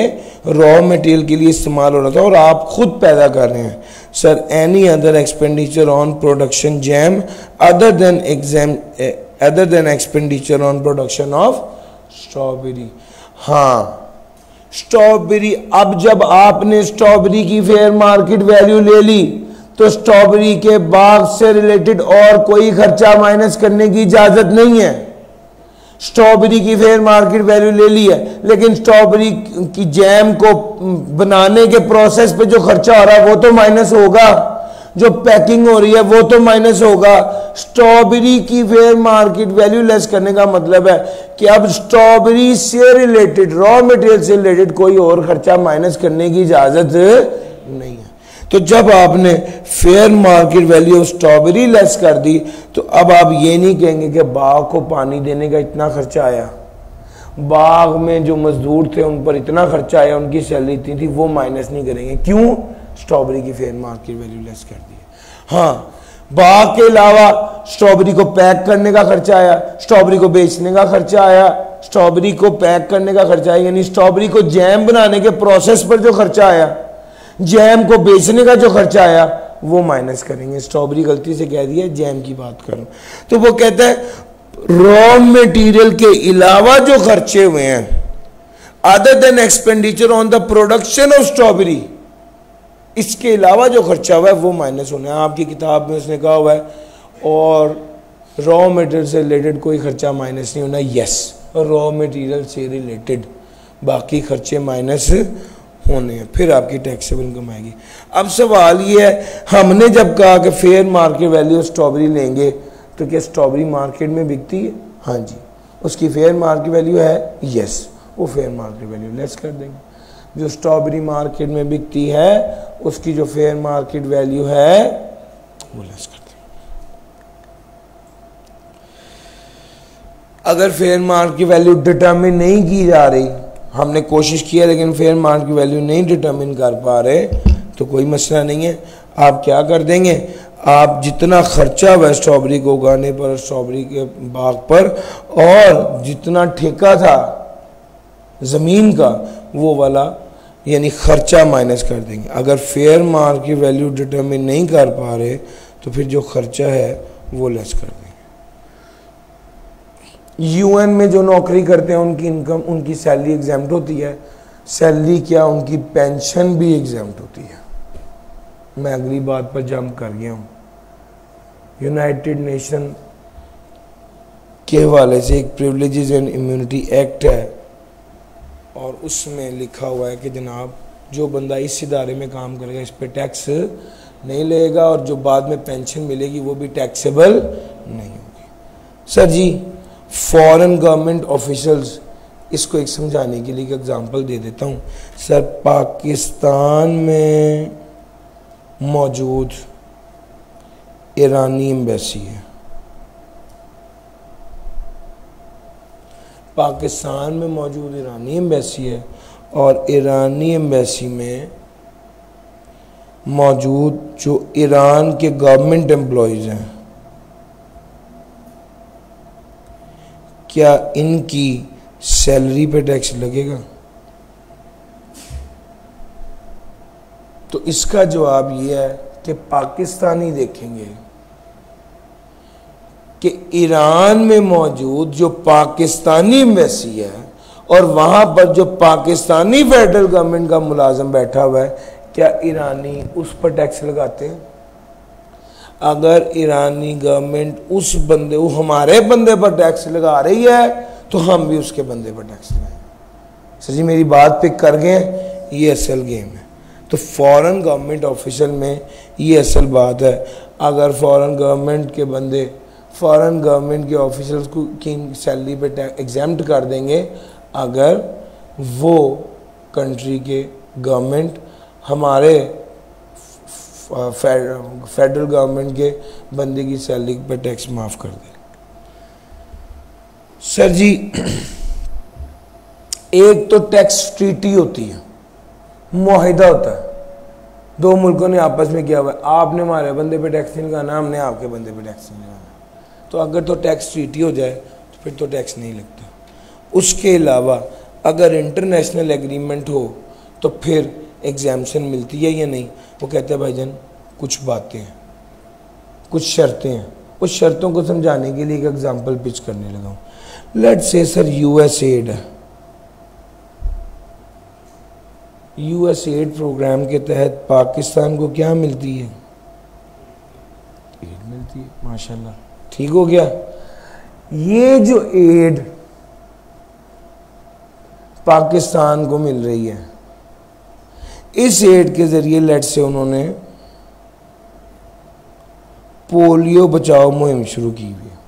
[SPEAKER 2] रॉ मटेरियल के लिए इस्तेमाल हो रहा था और आप खुद पैदा कर रहे हैं। Sir any other expenditure on production jam other than expenditure on production of strawberry. हाँ स्ट्रॉबेरी, अब जब आपने स्ट्रॉबेरी की फेयर मार्केट वैल्यू ले ली तो स्ट्रॉबेरी के बाग से रिलेटेड और कोई खर्चा माइनस करने की इजाजत नहीं है। स्ट्रॉबेरी की फेयर मार्केट वैल्यू ले ली है लेकिन स्ट्रॉबेरी की जैम को बनाने के प्रोसेस पे जो खर्चा हो रहा है वो तो माइनस होगा, जो पैकिंग हो रही है वो तो माइनस होगा। स्ट्रॉबेरी की फेयर मार्केट वैल्यू लेस करने का मतलब है कि अब स्ट्रॉबेरी से रिलेटेड रॉ मटेरियल से रिलेटेड कोई और खर्चा माइनस करने की इजाजत नहीं है। तो जब आपने fair market value of strawberry less कर दी तो अब आप ये नहीं कहेंगे कि बाग को पानी देने का इतना खर्चा आया, बाग में जो मजदूर थे उन पर इतना खर्चा आया, उनकी सैलरी इतनी थी, वो माइनस नहीं करेंगे। क्यों? स्ट्रॉबेरी की फेयर मार्केट वैल्यू लेस कर दी। हाँ बाग के अलावा स्ट्रॉबेरी को पैक करने का खर्चा आया, स्ट्रॉबेरी को बेचने का खर्चा आया, स्ट्रॉबेरी को पैक करने का खर्चा आया, यानी स्ट्रॉबेरी को जैम बनाने के प्रोसेस पर जो खर्चा आया, जैम को बेचने का जो खर्चा आया वो माइनस करेंगे। स्ट्रॉबेरी गलती से कह दिया, जैम की बात करूं तो वो कहता है रॉ मटेरियल के अलावा जो खर्चे हुए हैं other than expenditure on the production of strawberry, इसके अलावा जो खर्चा हुआ है वो माइनस होना है। आपकी किताब में उसने कहा हुआ है और रॉ मटेरियल से रिलेटेड कोई खर्चा माइनस नहीं होना। यस, रॉ मटेरियल से रिलेटेड बाकी खर्चे माइनस होने हैं, फिर आपकी टैक्सेबल इनकम आएगी। अब सवाल ये है, हमने जब कहा कि fair market value of strawberry लेंगे तो क्या स्ट्रॉबेरी मार्केट में बिकती है? हाँ जी, उसकी फेयर मार्केट वैल्यू है, यस, वो फेयर मार्केट वैल्यू लेस कर देंगे। जो स्ट्रॉबेरी मार्केट में बिकती है उसकी जो फेयर मार्केट वैल्यू है वो लेस कर देंगे। अगर फेयर मार्केट वैल्यू डिटरमिन नहीं की जा रही, हमने कोशिश किया लेकिन फेयर मार्केट वैल्यू नहीं डिटरमिन कर पा रहे, तो कोई मसला नहीं है। आप क्या कर देंगे, आप जितना खर्चा हुआ स्ट्रॉबेरी को उगाने पर, स्ट्रॉबेरी के बाग पर, और जितना ठेका था ज़मीन का वो वाला यानी खर्चा माइनस कर देंगे। अगर फेयर मार्केट वैल्यू डिटरमिन नहीं कर पा रहे तो फिर जो खर्चा है वो लेस कर देंगे। यूएन में जो नौकरी करते हैं उनकी इनकम, उनकी सैलरी एग्जाम्प्ट होती है। सैलरी क्या, उनकी पेंशन भी एग्जाम्प्ट होती है। मैं अगली बात पर जंप कर गया हूँ। यूनाइटेड नेशन के हवाले से एक प्रिविलेजेस एंड इम्यूनिटी एक्ट है और उसमें लिखा हुआ है कि जनाब जो बंदा इस इदारे में काम करेगा इस पर टैक्स नहीं लगेगा और जो बाद में पेंशन मिलेगी वो भी टैक्सेबल नहीं होगी। सर जी फॉरेन गवर्नमेंट ऑफिशियल्स, इसको एक समझाने के लिए एक एग्जांपल दे देता हूँ। सर पाकिस्तान में मौजूद ईरानी एम्बेसी है, पाकिस्तान में मौजूद ईरानी एम्बेसी है और ईरानी एम्बेसी में मौजूद जो ईरान के गवर्नमेंट एम्प्लॉयज़ हैं, क्या इनकी सैलरी पे टैक्स लगेगा? तो इसका जवाब यह है कि पाकिस्तानी देखेंगे कि ईरान में मौजूद जो पाकिस्तानी एम्बेसी है और वहां पर जो पाकिस्तानी फेडरल गवर्नमेंट का मुलाजिम बैठा हुआ है, क्या ईरानी उस पर टैक्स लगाते हैं? अगर ईरानी गवर्नमेंट उस बंदे, वो हमारे बंदे पर टैक्स लगा रही है तो हम भी उसके बंदे पर टैक्स लगाएंगे। सर जी मेरी बात पे कर गए, ये असल गेम है। तो फॉरेन गवर्नमेंट ऑफिशियल में ये असल बात है। अगर फॉरेन गवर्नमेंट के बंदे फॉरेन गवर्नमेंट के ऑफिशियल्स को की सैलरी पे एग्जाम्प्ट कर देंगे अगर वो कंट्री के गवर्नमेंट हमारे फेडरल गवर्नमेंट के बंदे की सैलरी पर टैक्स माफ़ कर दे। सर जी एक तो टैक्स ट्रीटी होती है, मुआहिदा होता है, दो मुल्कों ने आपस में किया हुआ है, आपने हमारे बंदे पे टैक्स नहीं लगाना, हमने आपके बंदे पे टैक्स नहीं लगाना। तो अगर तो टैक्स ट्रीटी हो जाए तो फिर तो टैक्स नहीं लगता। उसके अलावा अगर इंटरनेशनल एग्रीमेंट हो तो फिर एग्जाम्पशन मिलती है या नहीं। वो कहते हैं भाईजान कुछ बातें हैं, कुछ शर्तें हैं, उस शर्तों को समझाने के लिए एक एग्जाम्पल पिच करने लगा हूँ। लेट्स से सर यूएसएड है, यूएसएड प्रोग्राम के तहत पाकिस्तान को क्या मिलती है? एड मिलती है। माशाल्लाह, ठीक हो गया। ये जो एड पाकिस्तान को मिल रही है, इस एड के जरिए लेट से उन्होंने पोलियो बचाओ मुहिम शुरू की हुई है।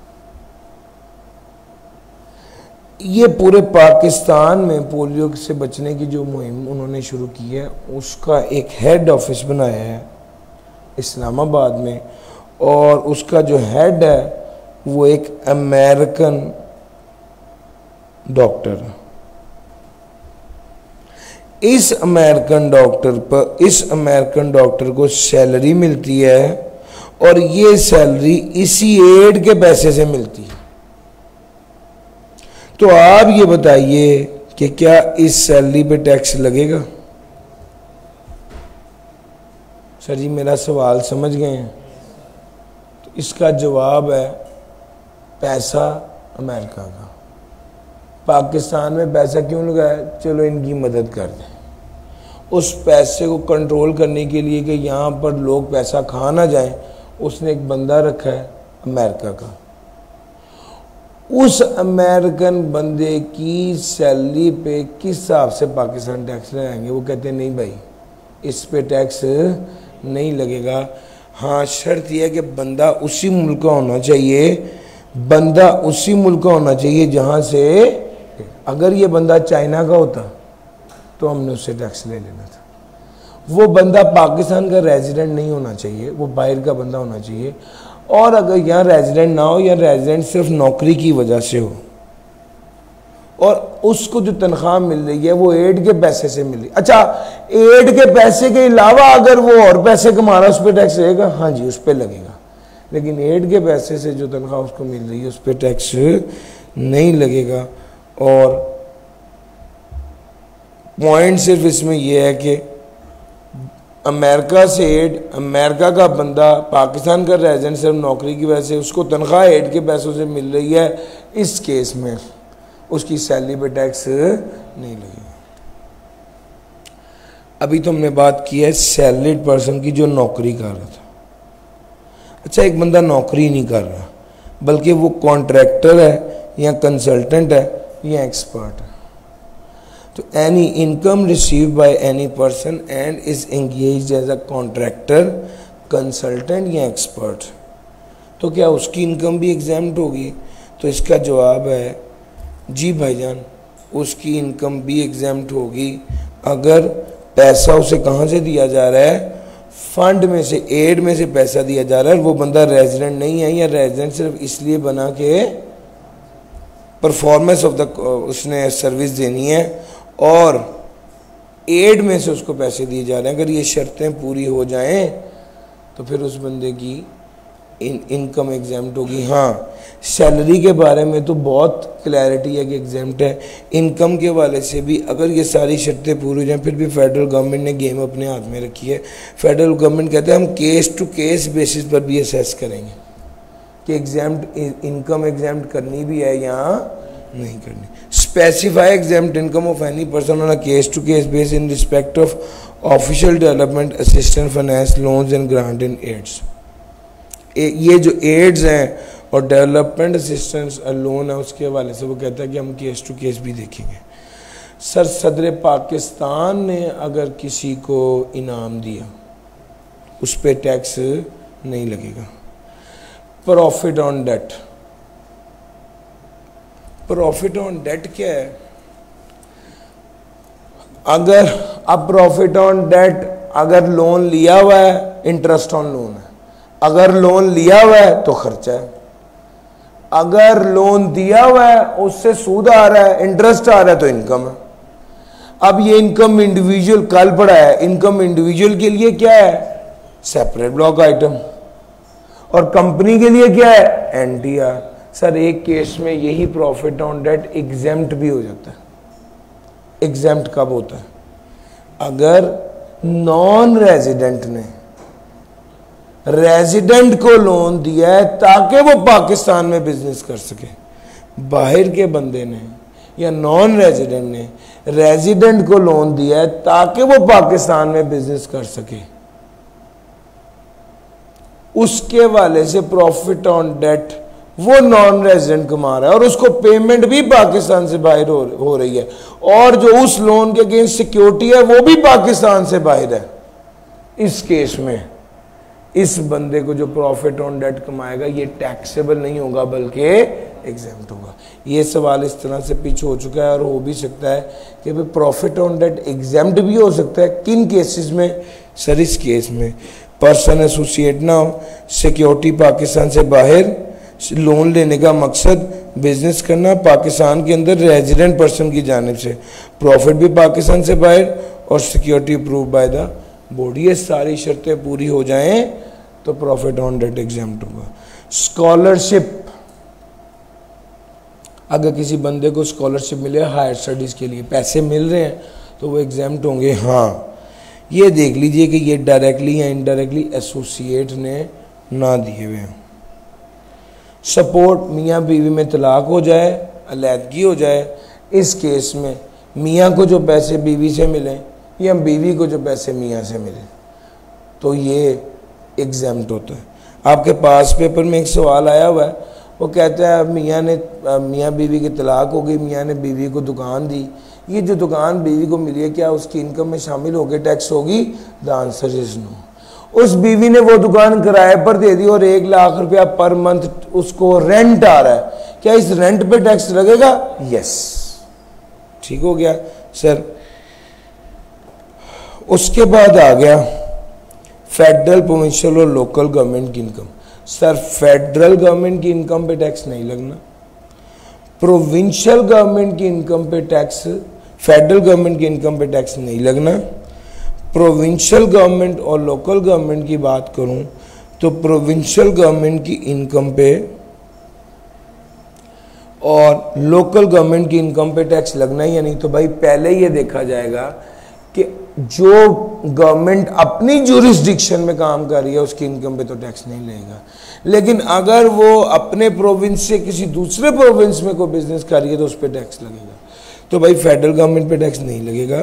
[SPEAKER 2] ये पूरे पाकिस्तान में पोलियो से बचने की जो मुहिम उन्होंने शुरू की है, उसका एक हेड ऑफिस बनाया है इस्लामाबाद में, और उसका जो हेड है वो एक अमेरिकन डॉक्टर है। इस अमेरिकन डॉक्टर को सैलरी मिलती है, और ये सैलरी इसी एड के पैसे से मिलती है। तो आप ये बताइए कि क्या इस सैलरी पे टैक्स लगेगा? सर जी मेरा सवाल समझ गए हैं? तो इसका जवाब है पैसा अमेरिका का। पाकिस्तान में पैसा क्यों लगाया? चलो इनकी मदद कर दें। उस पैसे को कंट्रोल करने के लिए कि यहाँ पर लोग पैसा खा ना जाएं, उसने एक बंदा रखा है अमेरिका का। उस अमेरिकन बंदे की सैलरी पे किस हिसाब से पाकिस्तान टैक्स लगाएंगे? वो कहते हैं नहीं भाई, इस पे टैक्स नहीं लगेगा। हाँ, शर्त यह है कि बंदा उसी मुल्क का होना चाहिए, बंदा उसी मुल्क का होना चाहिए जहाँ से, अगर ये बंदा चाइना का होता तो हमने उससे टैक्स ले लेना था। वो बंदा पाकिस्तान का रेजिडेंट नहीं होना चाहिए, वो बाहर का बंदा होना चाहिए। और अगर यहाँ रेजिडेंट ना हो या रेजिडेंट सिर्फ नौकरी की वजह से हो, और उसको जो तनख्वाह मिल रही है वो एड के पैसे से मिल रही। अच्छा, एड के पैसे के अलावा अगर वो और पैसे कमा रहा है, उस पर टैक्स लगेगा? हाँ जी, उस पर लगेगा। लेकिन एड के पैसे से जो तनख्वाह उसको मिल रही है उस पर टैक्स नहीं लगेगा। और पॉइंट सिर्फ इसमें यह है कि अमेरिका से एड, अमेरिका का बंदा पाकिस्तान का रेजिडेंट सिर्फ नौकरी की वजह से उसको तनख्वाह एड के पैसों से मिल रही है, इस केस में उसकी सैलरी पे टैक्स नहीं लगेगा। अभी तो हमने बात की है सैलरीड पर्सन की जो नौकरी कर रहा था। अच्छा, एक बंदा नौकरी नहीं कर रहा बल्कि वो कॉन्ट्रैक्टर है या कंसल्टेंट है या एक्सपर्ट है, तो any income receive by any person and is engaged as a contractor, consultant या एक्सपर्ट, तो क्या उसकी इनकम भी एग्जाम्प्ट होगी? तो इसका जवाब है जी भाईजान, उसकी इनकम भी एग्जाम्प्ट होगी अगर पैसा उसे कहाँ से दिया जा रहा है? फंड में से, एड में से पैसा दिया जा रहा है। वो बंदा रेजिडेंट नहीं है, या रेजिडेंट सिर्फ इसलिए बना के परफॉर्मेंस ऑफ द उसने सर्विस देनी है, और एड में से उसको पैसे दिए जा रहे हैं। अगर ये शर्तें पूरी हो जाएं तो फिर उस बंदे की इनकम एग्जाम्प्ट होगी। हाँ, सैलरी के बारे में तो बहुत क्लैरिटी है कि एग्जाम्प्ट है। इनकम के वाले से भी अगर ये सारी शर्तें पूरी हो जाएं, फिर भी फेडरल गवर्नमेंट ने गेम अपने हाथ में रखी है। फेडरल गवर्नमेंट कहते हैं हम केस टू केस बेसिस पर भी असेस करेंगे कि एग्जाम्प्ट इनकम एग्जाम्प्ट करनी भी है या नहीं करनी। Specify exempt income of any person on a case to case base in respect of official development assistance finance loans and grant in aids. ये जो एड्स हैं और डेवलपमेंट असिस्टेंस लोन है, उसके हवाले से वो कहता है कि हम केस टू केस भी देखेंगे। सर, सदर पाकिस्तान ने अगर किसी को इनाम दिया उस पर टैक्स नहीं लगेगा। Profit on debt, profit on debt क्या है? अगर अब प्रॉफिट ऑन डेट, अगर लोन लिया हुआ है इंटरेस्ट ऑन लोन है, अगर लोन लिया हुआ है तो खर्चा है, अगर लोन दिया हुआ है उससे सूद आ रहा है, इंटरेस्ट आ रहा है, तो इनकम है। अब ये इनकम इंडिविजुअल कल पड़ा है, इनकम इंडिविजुअल के लिए क्या है? Separate block item. और कंपनी के लिए क्या है, एनटीआर। सर एक केस में यही प्रॉफिट ऑन डेट एग्जेम्प्ट भी हो जाता है। एग्जेम्प्ट कब होता है, अगर नॉन रेजिडेंट ने रेजिडेंट को लोन दिया है ताकि वो पाकिस्तान में बिजनेस कर सके, बाहर के बंदे ने या नॉन रेजिडेंट ने रेजिडेंट को लोन दिया है ताकि वो पाकिस्तान में बिजनेस कर सके, उसके वाले से प्रॉफिट ऑन डेट वो नॉन रेजिडेंट कमा रहा है और उसको पेमेंट भी पाकिस्तान से बाहर हो रही है, और जो उस लोन के अगेंस्ट सिक्योरिटी है वो भी पाकिस्तान से बाहर है। इस केस में इस बंदे को जो प्रॉफिट ऑन डेट कमाएगा ये टैक्सेबल नहीं होगा बल्कि एग्जेम्प्ट होगा। ये सवाल इस तरह से पीछे हो चुका है और हो भी सकता है कि भाई प्रॉफिट ऑन डेट एग्जेम्प्ट भी हो सकता है। किन केसेस में, सर इस केस में पर्सन एसोसिएट ना हो, सिक्योरिटी पाकिस्तान से बाहर, लोन लेने का मकसद बिजनेस करना पाकिस्तान के अंदर रेजिडेंट पर्सन की जानिब से, प्रॉफिट भी पाकिस्तान से बाहर और security approve by the board. ये सारी शर्तें पूरी हो जाएं तो प्रॉफिट ऑन डेट एग्जेम्प्ट होगा। स्कॉलरशिप, अगर किसी बंदे को स्कॉलरशिप मिले हायर स्टडीज के लिए, पैसे मिल रहे हैं तो वो एग्जेम्प्ट होंगे। हाँ ये देख लीजिए कि ये डायरेक्टली या इनडायरेक्टली एसोसिएट ने ना दिए हुए हैं। सपोर्ट, मियाँ बीवी में तलाक हो जाए, अलहदगी हो जाए, इस केस में मियाँ को जो पैसे बीवी से मिले या बीवी को जो पैसे मियाँ से मिले तो ये एग्जेम्प्ट होता है। आपके पास पेपर में एक सवाल आया हुआ है, वो कहता है मियाँ बीवी की तलाक हो गई, मियाँ ने बीवी को दुकान दी, ये जो दुकान बीवी को मिली है क्या उसकी इनकम में शामिल होकर टैक्स होगी? The answer is no. उस बीवी ने वो दुकान किराए पर दे दी और 1 लाख रुपया पर मंथ उसको रेंट आ रहा है, क्या इस रेंट पे टैक्स लगेगा? यस, ठीक हो गया सर। उसके बाद आ गया फेडरल, प्रोविंशियल और लोकल गवर्नमेंट की इनकम। सर फेडरल गवर्नमेंट की इनकम पे टैक्स नहीं लगना, प्रोविंशियल गवर्नमेंट की इनकम पे टैक्स, फेडरल गवर्नमेंट की इनकम पे टैक्स नहीं लगना। प्रोविंशियल गवर्नमेंट और लोकल गवर्नमेंट की बात करूं तो प्रोविंशियल गवर्नमेंट की इनकम पे और लोकल गवर्नमेंट की इनकम पे टैक्स लगना ही है। नहीं तो भाई पहले ये देखा जाएगा कि जो गवर्नमेंट अपनी ज्यूरिसडिक्शन में काम कर रही है उसकी इनकम पे तो टैक्स नहीं लगेगा, लेकिन अगर वो अपने प्रोविंस से किसी दूसरे प्रोविंस में कोई बिजनेस कर रही है तो उस पर टैक्स लगेगा। तो भाई फेडरल गवर्नमेंट पे टैक्स नहीं लगेगा।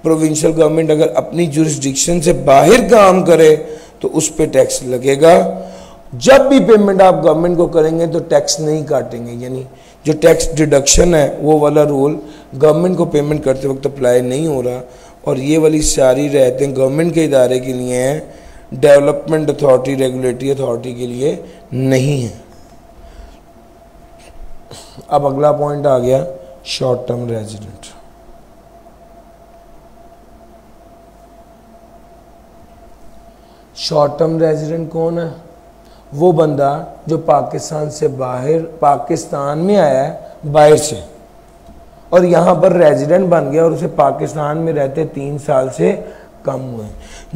[SPEAKER 2] प्रोविंशियल गवर्नमेंट अगर अपनी ज्यूरिसडिक्शन से बाहर काम करे तो उस पर टैक्स लगेगा। जब भी पेमेंट आप गवर्नमेंट को करेंगे तो टैक्स नहीं काटेंगे, यानी जो टैक्स डिडक्शन है वो वाला रूल गवर्नमेंट को पेमेंट करते वक्त अप्लाई नहीं हो रहा। और ये वाली सारी रहतें गवर्नमेंट के इदारे के लिए हैं, डेवलपमेंट अथॉरिटी, रेगुलेटरी अथॉरिटी के लिए नहीं है। अब अगला पॉइंट आ गया short term resident. Short term resident कौन है? वो बंदा जो पाकिस्तान से बाहर, पाकिस्तान में आया है बाहर से और यहाँ पर रेजिडेंट बन गया और उसे पाकिस्तान में रहते 3 साल से कम हुए,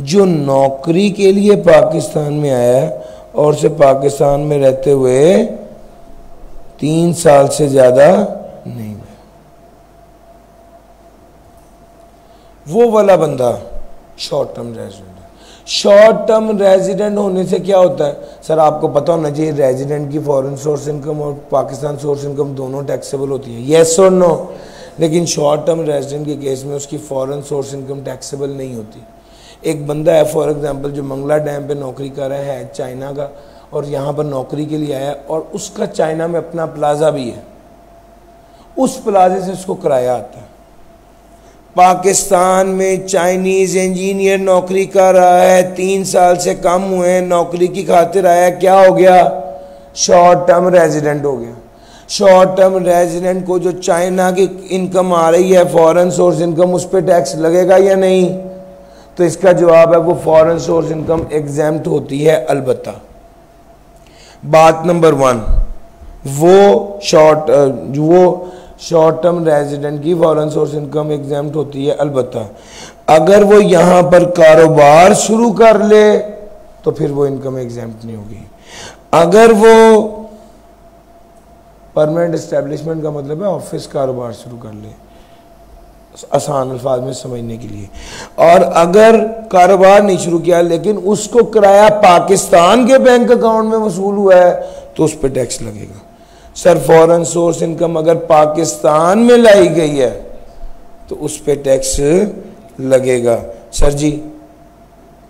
[SPEAKER 2] जो नौकरी के लिए पाकिस्तान में आया है और उसे पाकिस्तान में रहते हुए 3 साल से ज़्यादा नहीं हुए, वो वाला बंदा short term resident. Short term resident होने से क्या होता है? सर आपको पता होना चाहिए रेजिडेंट की फॉरेन सोर्स इनकम और पाकिस्तान सोर्स इनकम दोनों टैक्सेबल होती है, येस और नो। लेकिन शॉर्ट टर्म रेजिडेंट के केस में उसकी फॉरेन सोर्स इनकम टैक्सेबल नहीं होती। एक बंदा है फॉर एग्जांपल जो मंगला डैम पे नौकरी कर रहा है चाइना का और यहाँ पर नौकरी के लिए आया है और उसका चाइना में अपना प्लाजा भी है, उस प्लाजे से उसको किराया आता है। पाकिस्तान में चाइनीज इंजीनियर नौकरी कर रहा है, 3 साल से कम हुए, नौकरी की खातिर आया, क्या हो गया? शॉर्ट टर्म रेजिडेंट हो गया। शॉर्ट टर्म रेजिडेंट को जो चाइना की इनकम आ रही है फॉरेन सोर्स इनकम, उस पर टैक्स लगेगा या नहीं? तो इसका जवाब है वो फॉरेन सोर्स इनकम एग्जेम्प्ट होती है अलबत्ता। बात नंबर 1, वो शॉर्ट टर्म रेजिडेंट की फॉरेन सोर्स इनकम एग्जेम्प्ट होती है अलबत्ता अगर वो यहाँ पर कारोबार शुरू कर ले तो फिर वो इनकम एग्जेम्प्ट नहीं होगी। अगर वो परमानेंट एस्टेब्लिशमेंट का मतलब है ऑफिस कारोबार शुरू कर ले, आसान अल्फाज में समझने के लिए, और अगर कारोबार नहीं शुरू किया लेकिन उसको किराया पाकिस्तान के बैंक अकाउंट में वसूल हुआ है तो उस पर टैक्स लगेगा। सर फॉरेन सोर्स इनकम अगर पाकिस्तान में लाई गई है तो उस पर टैक्स लगेगा। सर जी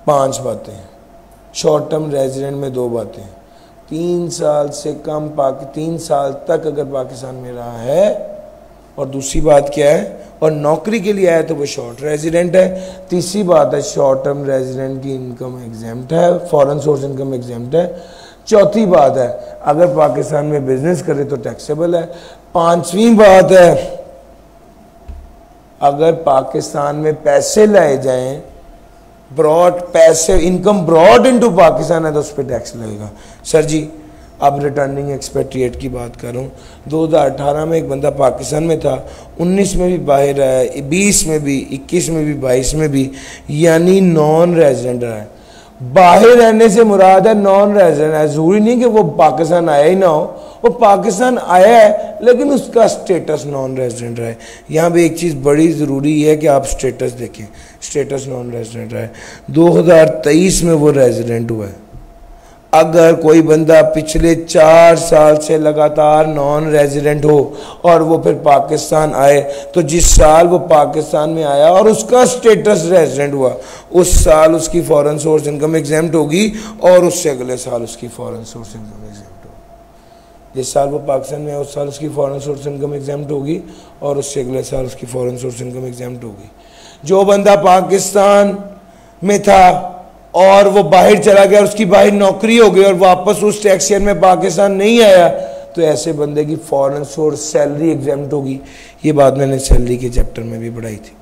[SPEAKER 2] 5 बातें हैं। शॉर्ट टर्म रेजिडेंट में 2 बातें, 3 साल से कम 3 साल तक अगर पाकिस्तान में रहा है, और दूसरी बात क्या है, और नौकरी के लिए आया तो वो शॉर्ट रेजिडेंट है। तीसरी बात है शॉर्ट टर्म रेजिडेंट की इनकम एग्जेम्प्ट है, फॉरेन सोर्स इनकम एग्जेम्प्ट है। चौथी बात है अगर पाकिस्तान में बिजनेस करे तो टैक्सेबल है। 5वीं बात है अगर पाकिस्तान में पैसे लाए जाएं, ब्रॉड पैसे इनकम ब्रॉड इनटू पाकिस्तान है तो उस पर टैक्स लगेगा। सर जी अब रिटर्निंग एक्सपेट्रिएट की बात करूं, 2018 में एक बंदा पाकिस्तान में था, 19 में भी बाहर आया, 20 में भी, 21 में भी, 22 में भी, यानी नॉन रेजिडेंट रहा है। बाहर रहने से मुराद है नॉन रेजिडेंट है, जरूरी नहीं कि वो पाकिस्तान आया ही ना हो, वो पाकिस्तान आया है लेकिन उसका स्टेटस नॉन रेजिडेंट रहा है। यहाँ पे एक चीज़ बड़ी ज़रूरी है कि आप स्टेटस देखें, स्टेटस नॉन रेजिडेंट रहा है। 2023 में वो रेजिडेंट हुआ है। अगर कोई बंदा पिछले 4 साल से लगातार नॉन रेजिडेंट हो और वो फिर पाकिस्तान आए तो जिस साल वो पाकिस्तान में आया और उसका स्टेटस रेजिडेंट हुआ उस साल उसकी फॉरेन सोर्स इनकम एग्जेम्प्ट होगी और उससे अगले साल उसकी फॉरेन सोर्स इनकम एग्जेम्प्ट होगी। जिस साल वो पाकिस्तान में आया उस साल उसकी फॉरेन सोर्स इनकम एग्जेम्प्ट होगी और उससे अगले साल उसकी फॉरेन सोर्स इनकम एग्जेम्प्ट होगी। जो बंदा पाकिस्तान में था और वो बाहर चला गया, उसकी बाहर नौकरी हो गई और वापस उस टैक्स ईयर में पाकिस्तान नहीं आया तो ऐसे बंदे की फॉरेन सोर्स सैलरी एग्जेम्प्ट होगी। ये बात मैंने सैलरी के चैप्टर में भी पढ़ाई थी।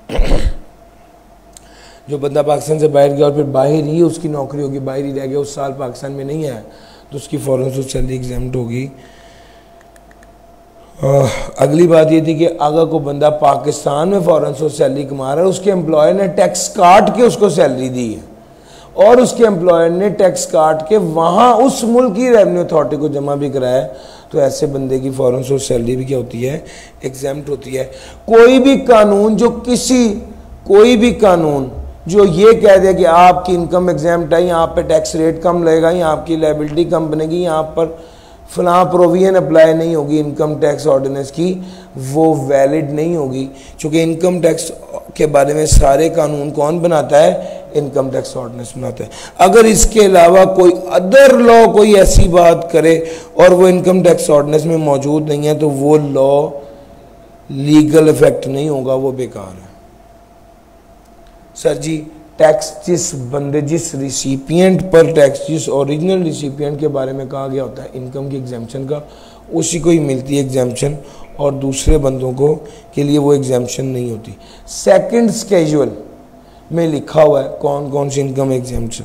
[SPEAKER 2] जो बंदा पाकिस्तान से बाहर गया और फिर बाहर ही उसकी नौकरी होगी, बाहर ही रह गया, उस साल पाकिस्तान में नहीं आया तो उसकी फॉरेन सोर्स सैलरी एग्जेम्प्ट होगी। अगली बात ये थी कि अगर कोई बंदा पाकिस्तान में फॉरेन सोर्स सैलरी कमा रहा है, उसके एम्प्लॉयर ने टैक्स काट के उसको सैलरी दी है और उसके एम्प्लॉयर ने टैक्स काट के वहां उस मुल्क की रेवेन्यू अथॉरिटी को जमा भी कराया, तो ऐसे बंदे की फॉरेन सोर्स सैलरी भी क्या होती है, एग्जेम्प्ट होती है। कोई भी कानून जो ये कह दे कि आपकी इनकम एग्जेम्प्ट है, यहाँ पे टैक्स रेट कम लगेगा, यहाँ आपकी लायबिलिटी कम बनेगी, यहाँ पर फलां प्रोविजन अप्लाई नहीं होगी इनकम टैक्स ऑर्डिनेंस की, वो वैलिड नहीं होगी। क्योंकि इनकम टैक्स के बारे में सारे कानून कौन बनाता है, इनकम टैक्स ऑर्डिनेंस बनाता है। अगर इसके अलावा कोई अदर लॉ कोई ऐसी बात करे और वो इनकम टैक्स ऑर्डिनेंस में मौजूद नहीं है तो वो लॉ लीगल इफेक्ट नहीं होगा, वो बेकार है। सर जी टैक्स जिस रिसिपिएंट पर टैक्स, जिस ओरिजिनल रिसिपिएंट के बारे में कहा गया होता है इनकम की एग्जेम्पशन का, उसी को ही मिलती है एग्जेम्पशन और दूसरे बंदों को के लिए वो एग्जेम्पशन नहीं होती। सेकंड स्केड्यूल में लिखा हुआ है कौन कौन सी इनकम एग्जेम्पशन,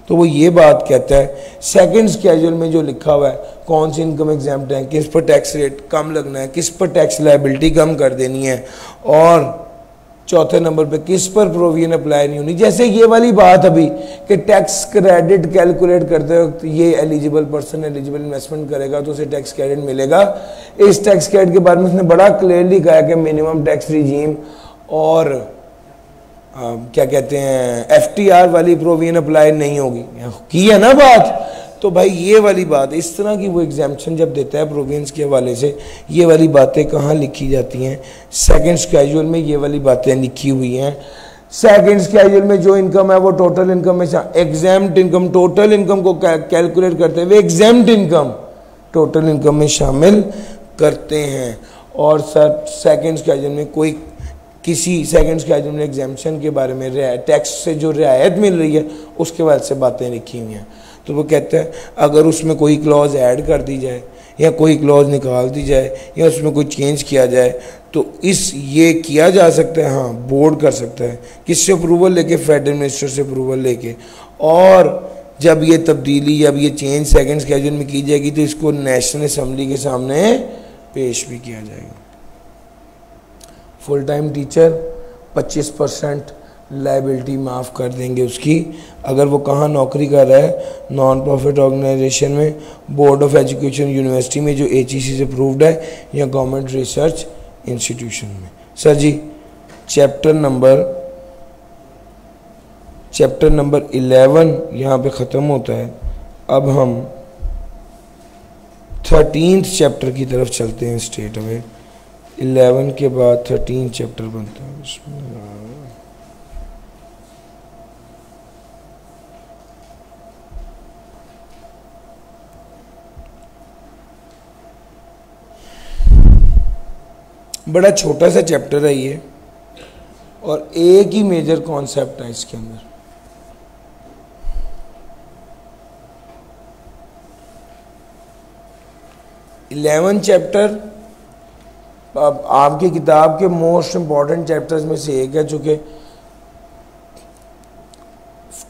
[SPEAKER 2] तो वो ये बात कहता है सेकंड स्केड्यूल में जो लिखा हुआ है कौन सी इनकम एग्जेम्प्ट है, किस पर टैक्स रेट कम लगना है, किस पर टैक्स लायबिलिटी कम कर देनी है, और चौथे नंबर पे किस पर प्रोविजन अप्लाई नहीं होनी। जैसे ये वाली बात अभी कि टैक्स क्रेडिट कैलकुलेट करते वक्त ये एलिजिबल पर्सन एलिजिबल इन्वेस्टमेंट करेगा तो उसे टैक्स क्रेडिट मिलेगा। इस टैक्स क्रेडिट के बारे में उसने बड़ा क्लियरली कहा कि मिनिमम टैक्स रिजीम और क्या कहते हैं FTR वाली प्रोविजन अप्लाई नहीं होगी, की है ना बात। तो भाई ये वाली बात, इस तरह की वो एग्जाम्पशन जब देता है प्रोविजंस के हवाले से, ये वाली बातें कहाँ लिखी जाती हैं, सेकंड स्केड्यूल में ये वाली बातें लिखी हुई हैं। सेकंड स्केड्यूल में जो इनकम है वो टोटल इनकम में एग्जेम्प्ट इनकम, टोटल इनकम को कैलकुलेट करते हुए एग्जेम्प्ट इनकम टोटल इनकम में शामिल करते हैं। और सर सेकंड स्केड्यूल में कोई किसी सेकंड स्केड्यूल में एग्जेम्पशन के बारे में टैक्स से जो रियायत मिल रही है उसके बारे से बातें लिखी हुई हैं। तो वो कहते हैं अगर उसमें कोई क्लॉज ऐड कर दी जाए या कोई क्लॉज निकाल दी जाए या उसमें कोई चेंज किया जाए तो ये किया जा सकता है। हाँ, बोर्ड कर सकता है, किससे अप्रूवल लेके, फेडरल मिनिस्टर से अप्रूवल लेके। और जब ये तब्दीली, जब ये चेंज सेकंड स्केड्यूल में की जाएगी तो इसको नेशनल असम्बली के सामने पेश भी किया जाएगा। फुल टाइम टीचर 25% लाइबिलिटी माफ़ कर देंगे उसकी, अगर वो कहाँ नौकरी कर रहा है, नॉन प्रॉफिट ऑर्गेनाइजेशन में, बोर्ड ऑफ एजुकेशन यूनिवर्सिटी में जो HEC से अप्रूव्ड है, या गवर्नमेंट रिसर्च इंस्टीट्यूशन में। सर जी चैप्टर नंबर 11 यहाँ पे ख़त्म होता है। अब हम 13th चैप्टर की तरफ चलते हैं स्ट्रेट अवे। 11 के बाद 13 चैप्टर बनता है। बड़ा छोटा सा चैप्टर है ये, और एक ही मेजर कॉन्सेप्ट है इसके अंदर। इलेवन चैप्टर अब आपकी किताब के मोस्ट इंपॉर्टेंट चैप्टर्स में से एक है, चूँकि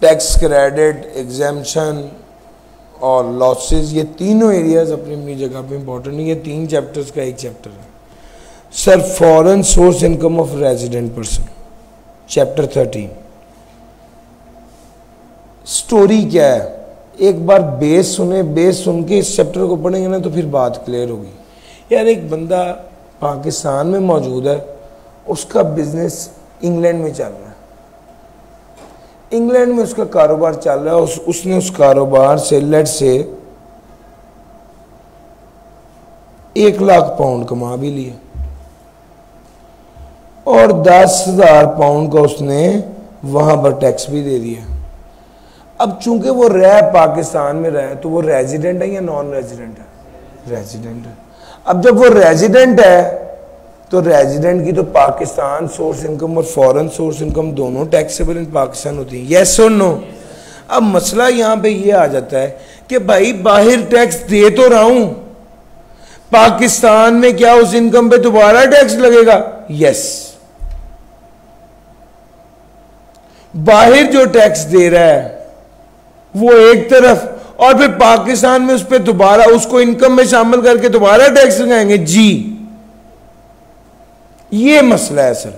[SPEAKER 2] टैक्स क्रेडिट, एग्जाम्पशन और लॉसेस, ये तीनों एरियाज अपनी अपनी जगह पे इंपॉर्टेंट है। ये 3 चैप्टर्स का एक चैप्टर है। Sir foreign source income of resident person, chapter 13। Story क्या है, एक बार बेस सुने, बेस सुन के इस चैप्टर को पढ़ेंगे ना तो फिर बात क्लियर होगी। यार एक बंदा पाकिस्तान में मौजूद है, उसका बिजनेस इंग्लैंड में चल रहा है, इंग्लैंड में उसका कारोबार चल रहा है, उसने उस कारोबार से लेट से 1 लाख पाउंड कमा भी लिए और 10,000 पाउंड का उसने वहां पर टैक्स भी दे दिया। अब चूंकि वो रह पाकिस्तान में रहे तो वो रेजिडेंट है या नॉन रेजिडेंट है? रेजिडेंट है। अब जब वो रेजिडेंट है तो रेजिडेंट की तो पाकिस्तान सोर्स इनकम और फॉरेन सोर्स इनकम दोनों टैक्सेबल इन पाकिस्तान होती है, यस और नो? अब मसला यहां पे ये आ जाता है कि भाई बाहर टैक्स दे तो रहा हूं, पाकिस्तान में क्या उस इनकम पे दोबारा टैक्स लगेगा? यस। बाहर जो टैक्स दे रहा है वो एक तरफ, और फिर पाकिस्तान में उस पर दोबारा उसको इनकम में शामिल करके दोबारा टैक्स लगाएंगे जी, ये मसला है सर।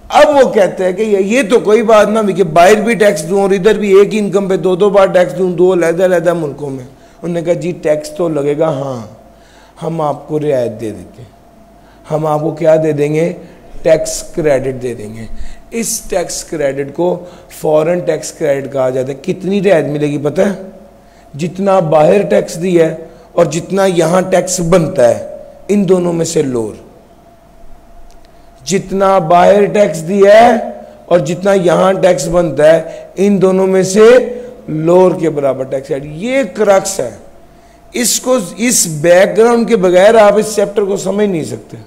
[SPEAKER 2] अब वो कहते हैं कि ये तो कोई बात ना भी कि बाहर भी टैक्स दूं और इधर भी एक ही इनकम पे 2 बार टैक्स दूं, 2 अलग-अलग मुल्कों में। उन्होंने कहा जी टैक्स तो लगेगा, हाँ हम आपको रियायत दे देंगे, हम आपको क्या दे देंगे? टैक्स क्रेडिट दे देंगे। इस टैक्स क्रेडिट को फॉरेन टैक्स क्रेडिट कहा जाता है। कितनी रियायत मिलेगी पता है? जितना बाहर टैक्स दिया है और जितना यहां टैक्स बनता है, इन दोनों में से लोअर। जितना बाहर टैक्स दिया है और जितना यहां टैक्स बनता है, इन दोनों में से लोअर के बराबर टैक्स है। ये क्रक्स है। इसको, इस बैकग्राउंड के बगैर आप इस चैप्टर को समझ नहीं सकते,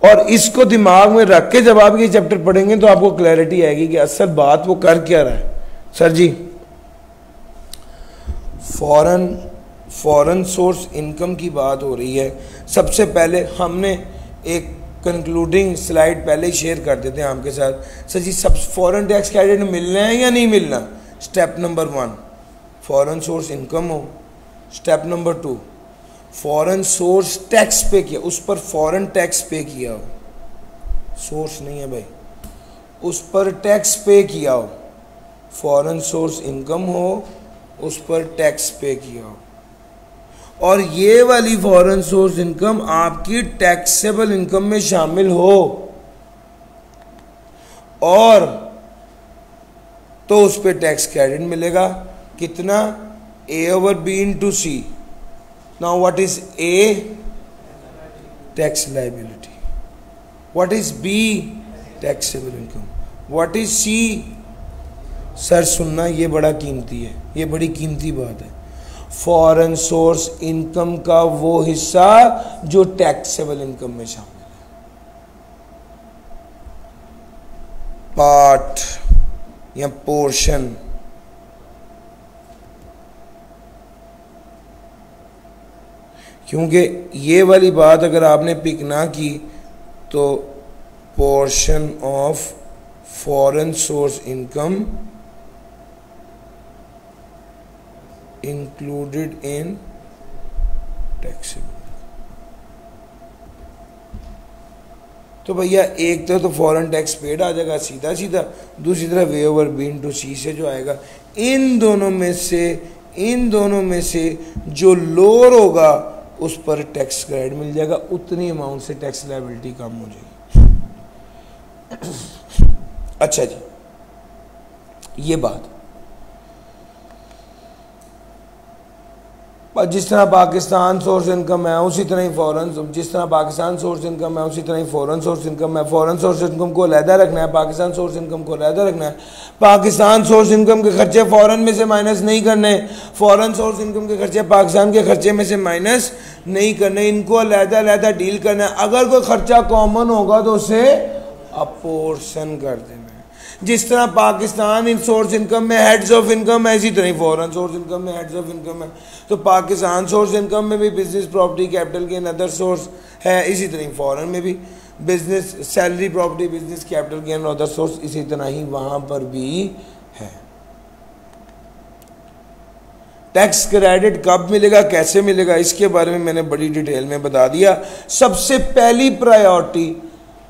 [SPEAKER 2] और इसको दिमाग में रख के जब आप ये चैप्टर पढ़ेंगे तो आपको क्लैरिटी आएगी कि असल बात वो कर क्या रहा है। सर जी फॉरेन सोर्स इनकम की बात हो रही है। सबसे पहले हमने एक कंक्लूडिंग स्लाइड पहले ही शेयर कर देते हैं आपके साथ। सर जी सब फॉरेन टैक्स क्रेडिट मिलना है या नहीं मिलना? Step number 1 foreign source income हो। Step number 2 foreign source tax pay किया, उस पर फॉरेन टैक्स पे किया हो, सोर्स नहीं है भाई, उस पर टैक्स पे किया हो। फॉरेन सोर्स इनकम हो, उस पर टैक्स पे किया हो, और ये वाली फॉरेन सोर्स इनकम आपकी टैक्सेबल इनकम में शामिल हो, और तो उस पर टैक्स क्रेडिट मिलेगा। कितना? A/B into C। Now what is A? Tax liability. What is B? Taxable income. What is C? Sir सुनना, ये बड़ा कीमती है, ये बड़ी कीमती बात है। फॉरेन सोर्स इनकम का वो हिस्सा जो टैक्सेबल इनकम में शामिल है। पार्ट या पोर्शन, क्योंकि ये वाली बात अगर आपने पिक ना की तो portion of foreign source income included in taxable. तो भैया एक तो फॉरेन टैक्स पेड आ जाएगा सीधा सीधा, दूसरी तरफ वे ओवर बी इंटू सी से जो आएगा, इन दोनों में से जो लोअर होगा उस पर टैक्स क्रेडिट मिल जाएगा, उतनी अमाउंट से टैक्स लायबिलिटी कम हो जाएगी। अच्छा जी, ये बात जिस तरह पाकिस्तान सोर्स इनकम है उसी तरह ही फॉरेन, जिस तरह पाकिस्तान सोर्स इनकम है उसी तरह ही फॉरेन सोर्स इनकम है। फॉरेन सोर्स इनकम को अलहदा रखना है, पाकिस्तान सोर्स इनकम को अलहदा रखना है। पाकिस्तान सोर्स इनकम के खर्चे फॉरेन में से माइनस नहीं करने, फॉरेन सोर्स इनकम के खर्चे पाकिस्तान के खर्चे में से माइनस नहीं करने, इनको अलहदा अलहदा डील करना है। अगर कोई खर्चा कॉमन होगा तो उसे अपोर्शन कर देना है। जिस तरह पाकिस्तान इन सोर्स इनकम में हेड्स ऑफ इनकम है, इसी तरह फॉरेन सोर्स इनकम में हेड्स ऑफ इनकम है। तो पाकिस्तान सोर्स इनकम में भी business property capital gain other source है, इसी तरह फॉरेन में भी business salary property business capital gain और अदर सोर्स इसी तरह ही वहां पर भी है। टैक्स क्रेडिट कब मिलेगा, कैसे मिलेगा, इसके बारे में मैंने बड़ी डिटेल में बता दिया। सबसे पहली प्रायोरिटी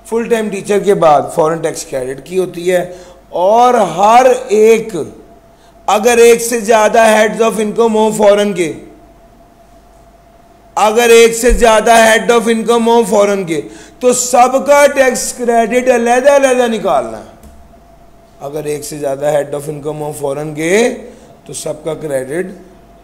[SPEAKER 2] फुल टाइम टीचर के बाद फॉरेन टैक्स क्रेडिट की होती है, और हर एक अगर एक से ज्यादा हेड्स ऑफ इनकम हो फॉरेन के, अगर एक से ज्यादा हेड ऑफ इनकम हो फॉरेन के, तो सबका टैक्स क्रेडिट अलहदा अलहदा निकालना है। अगर एक से ज्यादा हेड ऑफ इनकम हो फॉरेन के तो सबका क्रेडिट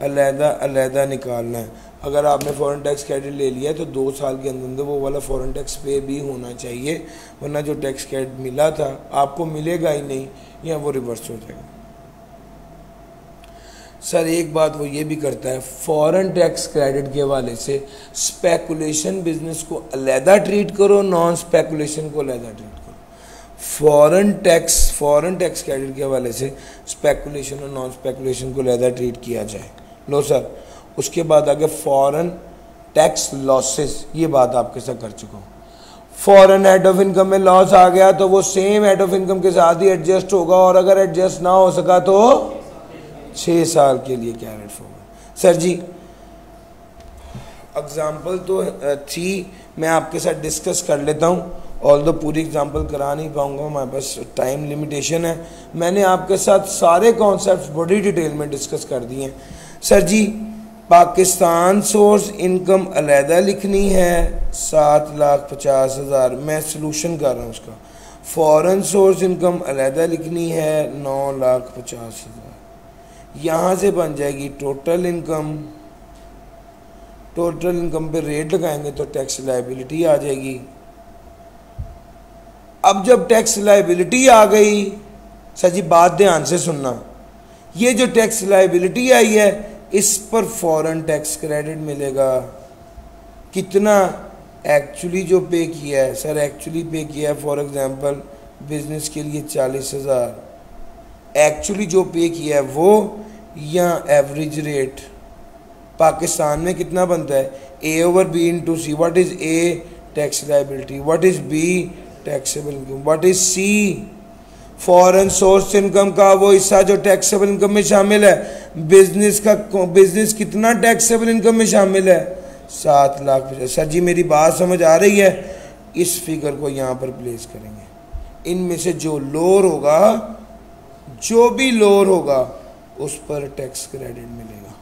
[SPEAKER 2] अलहदा अलहदा निकालना है। अगर आपने फॉरेन टैक्स क्रेडिट ले लिया है तो 2 साल के अंदर वो वाला फॉरेन टैक्स पे भी होना चाहिए, वरना जो टैक्स क्रेडिट मिला था आपको मिलेगा ही नहीं, या वो रिवर्स हो जाएगा। सर एक बात वो ये भी करता है, फॉरेन टैक्स क्रेडिट के हवाले से स्पेकुलेशन बिजनेस को अलहदा ट्रीट करो, नॉन स्पेकुलेशन को अलहदा ट्रीट करो। फॉरेन टैक्स क्रेडिट के हवाले से स्पेकुलेशन और नॉन स्पेकुलेशन को अलहदा ट्रीट किया जाए। लो सर, उसके बाद आगे फॉरेन टैक्स लॉसेस, ये बात आपके साथ कर चुका हूँ। फॉरेन हेड ऑफ इनकम में लॉस आ गया तो वो सेम हेड ऑफ इनकम के साथ ही एडजस्ट होगा, और अगर एडजस्ट ना हो सका तो 6 साल के लिए कैरेट फॉरवर्ड। सर जी एग्जाम्पल तो थी, मैं आपके साथ डिस्कस कर लेता हूँ, ऑल्दो पूरी एग्जाम्पल करा नहीं पाऊंगा, हमारे पास टाइम लिमिटेशन है। मैंने आपके साथ सारे कॉन्सेप्ट्स बड़ी डिटेल में डिस्कस कर दिए हैं। सर जी पाकिस्तान सोर्स इनकम अलहदा लिखनी है 7,50,000, मैं सलूशन कर रहा हूँ उसका। फॉरेन सोर्स इनकम अलहदा लिखनी है 9,50,000। यहाँ से बन जाएगी टोटल इनकम। टोटल इनकम पे रेट लगाएंगे तो टैक्स लायबिलिटी आ जाएगी। अब जब टैक्स लायबिलिटी आ गई, सर जी बात ध्यान से सुनना, ये जो टैक्स लायबिलिटी आई है इस पर फॉरेन टैक्स क्रेडिट मिलेगा। कितना एक्चुअली जो पे किया है, सर एक्चुअली पे किया है फॉर एग्जांपल बिजनेस के लिए 40,000, एक्चुअली जो पे किया है वो, या एवरेज रेट पाकिस्तान में कितना बनता है, A over B into C. What is A, tax liability, what is B, taxable income, what is C, foreign source income का वो हिस्सा जो टैक्सेबल इनकम में शामिल है। बिजनेस का, बिजनेस कितना टैक्सेबल इनकम में शामिल है, 7,50,000। सर जी मेरी बात समझ आ रही है, इस फिगर को यहाँ पर प्लेस करेंगे। इनमें से जो लोअर होगा, जो भी लोअर होगा उस पर टैक्स क्रेडिट मिलेगा।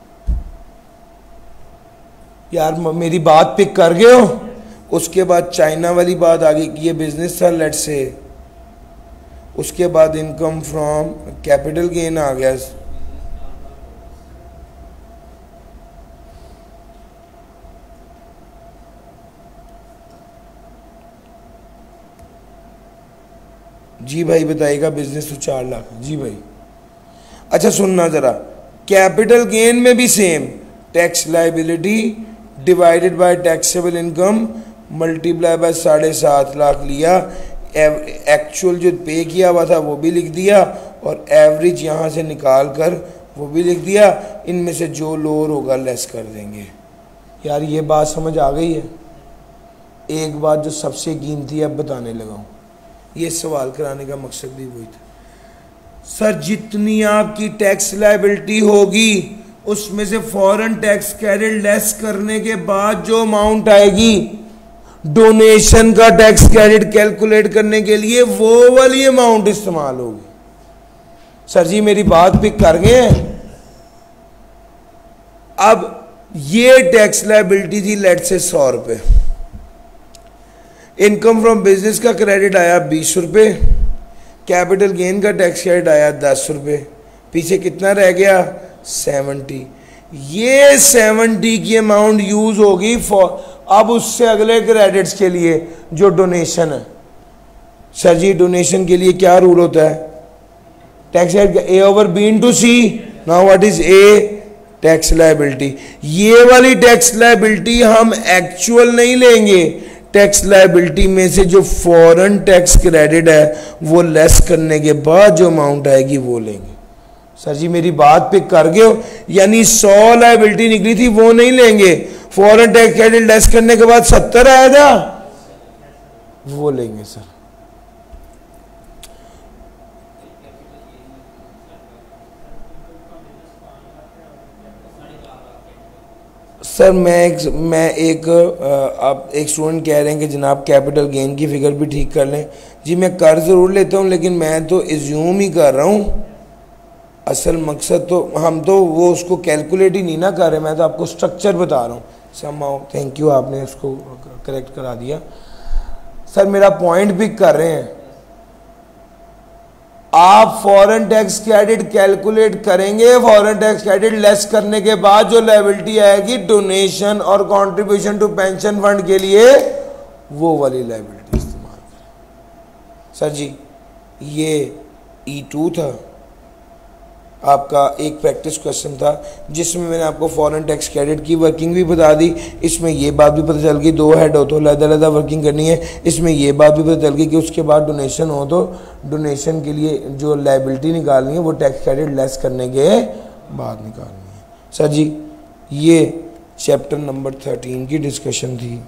[SPEAKER 2] यार मेरी बात पिक कर गए हो। उसके बाद चाइना वाली बात आ गई कि ये बिजनेस था लेट से, उसके बाद इनकम फ्रॉम कैपिटल गेन आ गया। जी भाई बताइएगा, बिजनेस तो 4 लाख। जी भाई अच्छा सुनना जरा, कैपिटल गेन में भी same, tax liability divided by taxable income multiply by 7.5 lakh लिया, एक्चुअल जो पे किया हुआ था वो भी लिख दिया, और एवरेज यहाँ से निकाल कर वो भी लिख दिया। इनमें से जो लोअर होगा लेस कर देंगे। यार ये बात समझ आ गई है। एक बात जो सबसे कीमती अब बताने लगा हूँ, ये सवाल कराने का मकसद भी वही था। सर जितनी आपकी टैक्स लायबिलिटी होगी उसमें से फॉरेन टैक्स क्रेडिट लेस करने के बाद जो अमाउंट आएगी डोनेशन का टैक्स क्रेडिट कैलकुलेट करने के लिए वो वाली अमाउंट इस्तेमाल होगी। सर जी मेरी बात पिक कर गए हैं। अब ये टैक्स लायबिलिटी थी लेट से 100 रुपए, इनकम फ्रॉम बिजनेस का क्रेडिट आया 20 रुपए, कैपिटल गेन का टैक्स क्रेडिट आया 10 रुपए, पीछे कितना रह गया 70। ये 70 की अमाउंट यूज होगी फॉर अब उससे अगले क्रेडिट्स के लिए जो डोनेशन है। सर जी डोनेशन के लिए क्या रूल होता है? Tax A over B into C. Now what is A? Tax liability. ये वाली टैक्स लायबिलिटी हम एक्चुअल नहीं लेंगे, टैक्स लायबिलिटी में से जो फॉरेन टैक्स क्रेडिट है वो लेस करने के बाद जो अमाउंट आएगी वो लेंगे। सर जी मेरी बात पे कर गए हो, यानी 100 लायबिलिटी निकली थी वो नहीं लेंगे, फॉरेन टैक्स क्रेडिट लेस करने के बाद 70 आया था वो लेंगे। सर मैं एक आप एक स्टूडेंट कह रहे हैं कि जनाब कैपिटल गेन की फिगर भी ठीक कर लें। जी मैं कर ज़रूर लेता हूँ, लेकिन मैं तो एज्यूम ही कर रहा हूँ। असल मकसद तो हम तो वो उसको कैलकुलेट ही नहीं ना कर रहे, मैं तो आपको स्ट्रक्चर बता रहा हूँ। समहाउ थैंक यू, आपने उसको करेक्ट करा दिया। सर मेरा पॉइंट पिक कर रहे हैं, आप फॉरेन टैक्स क्रेडिट कैलकुलेट करेंगे, फॉरेन टैक्स क्रेडिट लेस करने के बाद जो लायबिलिटी आएगी डोनेशन और कंट्रीब्यूशन टू पेंशन फंड के लिए वो वाली लायबिलिटी इस्तेमाल करें। सर जी ये E2 था आपका, एक प्रैक्टिस क्वेश्चन था जिसमें मैंने आपको फॉरेन टैक्स क्रेडिट की वर्किंग भी बता दी। इसमें ये बात भी पता चल गई 2 हेड हो तो अलग-अलग वर्किंग करनी है। इसमें ये बात भी पता चल गई कि उसके बाद डोनेशन हो तो डोनेशन के लिए जो लायबिलिटी निकालनी है वो टैक्स क्रेडिट लेस करने के बाद निकालनी है। सर जी ये चैप्टर नंबर 13 की डिस्कशन थी।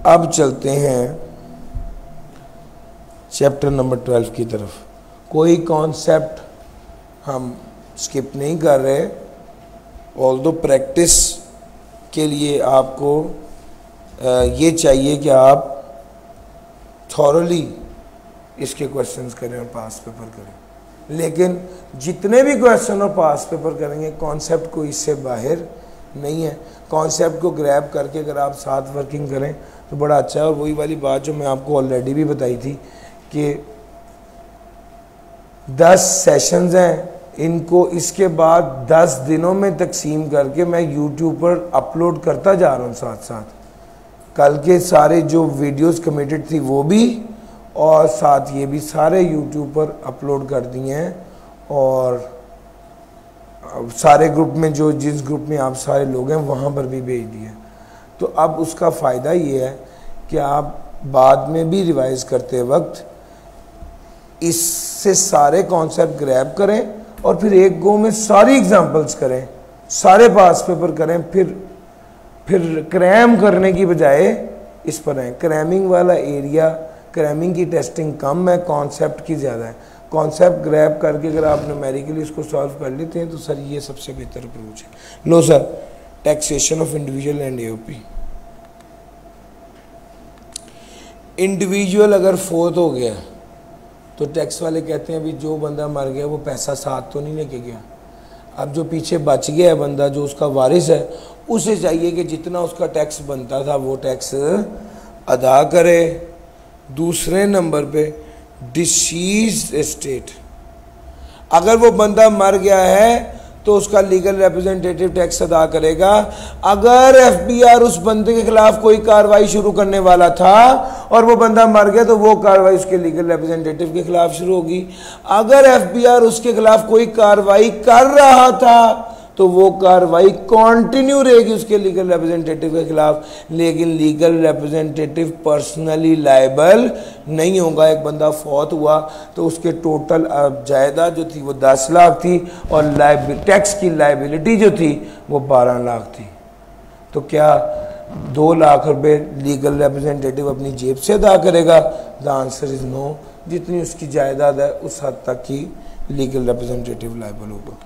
[SPEAKER 2] अब चलते हैं चैप्टर नंबर 12 की तरफ। कोई कॉन्सेप्ट हम स्किप नहीं कर रहे, ऑल्दो प्रैक्टिस के लिए आपको ये चाहिए कि आप थॉरली इसके क्वेश्चंस करें और पास पेपर करें। लेकिन जितने भी क्वेश्चन और पास पेपर करेंगे कॉन्सेप्ट को इससे बाहर नहीं है। कॉन्सेप्ट को ग्रैब करके अगर आप साथ वर्किंग करें तो बड़ा अच्छा है। और वही वाली बात जो मैं आपको ऑलरेडी भी बताई थी कि 10 सेशंस हैं, इनको इसके बाद 10 दिनों में तकसीम करके मैं YouTube पर अपलोड करता जा रहा हूँ। साथ साथ कल के सारे जो वीडियोस कमिटेड थी वो भी, और साथ ये भी सारे YouTube पर अपलोड कर दिए हैं। और सारे ग्रुप में जो जिस ग्रुप में आप सारे लोग हैं वहाँ पर भी भेज दिए। तो अब उसका फ़ायदा ये है कि आप बाद में भी रिवाइज़ करते वक्त इससे सारे कॉन्सेप्ट ग्रैब करें और फिर एक गो में सारी एग्जांपल्स करें, सारे पास पेपर करें। फिर क्रैम करने की बजाय इस पर है। क्रैमिंग वाला एरिया, क्रैमिंग की टेस्टिंग कम है, कॉन्सेप्ट की ज़्यादा है। कॉन्सेप्ट ग्रैब करके अगर आप न्यूमेरिकली इसको सॉल्व कर लेते हैं तो सर ये सबसे बेहतर अप्रोच है। लो sir, taxation of individual and AOP। Individual अगर फोर्थ हो गया तो टैक्स वाले कहते हैं अभी जो बंदा मर गया वो पैसा साथ तो नहीं लेके गया। अब जो पीछे बच गया है बंदा, जो उसका वारिस है, उसे चाहिए कि जितना उसका टैक्स बनता था वो टैक्स अदा करे। दूसरे नंबर पे डिसीज्ड एस्टेट, अगर वो बंदा मर गया है तो उसका लीगल रिप्रेजेंटेटिव टैक्स अदा करेगा। अगर FBR उस बंदे के खिलाफ कोई कार्रवाई शुरू करने वाला था और वो बंदा मर गया तो वो कार्रवाई उसके लीगल रिप्रेजेंटेटिव के खिलाफ शुरू होगी। अगर FBR उसके खिलाफ कोई कार्रवाई कर रहा था तो वो कार्रवाई कंटिन्यू रहेगी उसके लीगल रिप्रेजेंटेटिव के खिलाफ, लेकिन लीगल रिप्रेजेंटेटिव पर्सनली लायबल नहीं होगा। एक बंदा फौत हुआ तो उसके टोटल जायदाद जो थी वो 10 लाख थी और टैक्स की लायबिलिटी जो थी वो 12 लाख थी। तो क्या 2 लाख रुपए लीगल रिप्रेजेंटेटिव अपनी जेब से अदा करेगा? The answer is no. जितनी उसकी जायदाद है उस हद तक की लीगल रिप्रेजेंटेटिव लायबल होगा।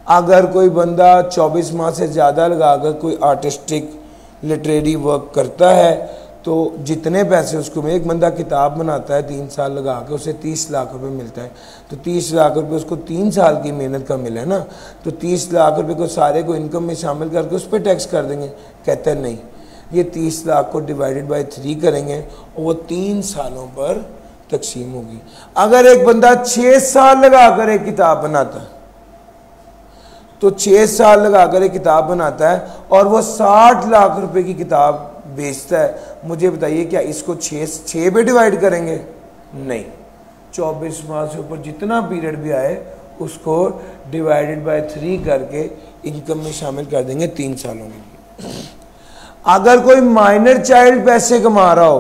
[SPEAKER 2] अगर कोई बंदा 24 माह से ज़्यादा लगाकर कोई आर्टिस्टिक लिटरेरी वर्क करता है तो जितने पैसे उसको, एक बंदा किताब बनाता है 3 साल लगा के, उसे 30 लाख रुपए मिलता है, तो 30 लाख रुपए उसको 3 साल की मेहनत का मिला है ना, तो 30 लाख रुपए को सारे को इनकम में शामिल करके उस पर टैक्स कर देंगे। कहते हैं नहीं, ये 30 लाख को डिवाइडेड बाय 3 करेंगे और वो 3 सालों पर तकसीम होगी। अगर एक बंदा 6 साल लगाकर एक किताब बनाता है, तो 6 साल लगाकर एक किताब बनाता है और वो 60 लाख रुपए की किताब बेचता है, मुझे बताइए क्या इसको 6 पे डिवाइड करेंगे? नहीं, 24 माह से ऊपर जितना पीरियड भी आए उसको डिवाइडेड बाय 3 करके इनकम में शामिल कर देंगे 3 सालों के लिए। अगर कोई माइनर चाइल्ड पैसे कमा रहा हो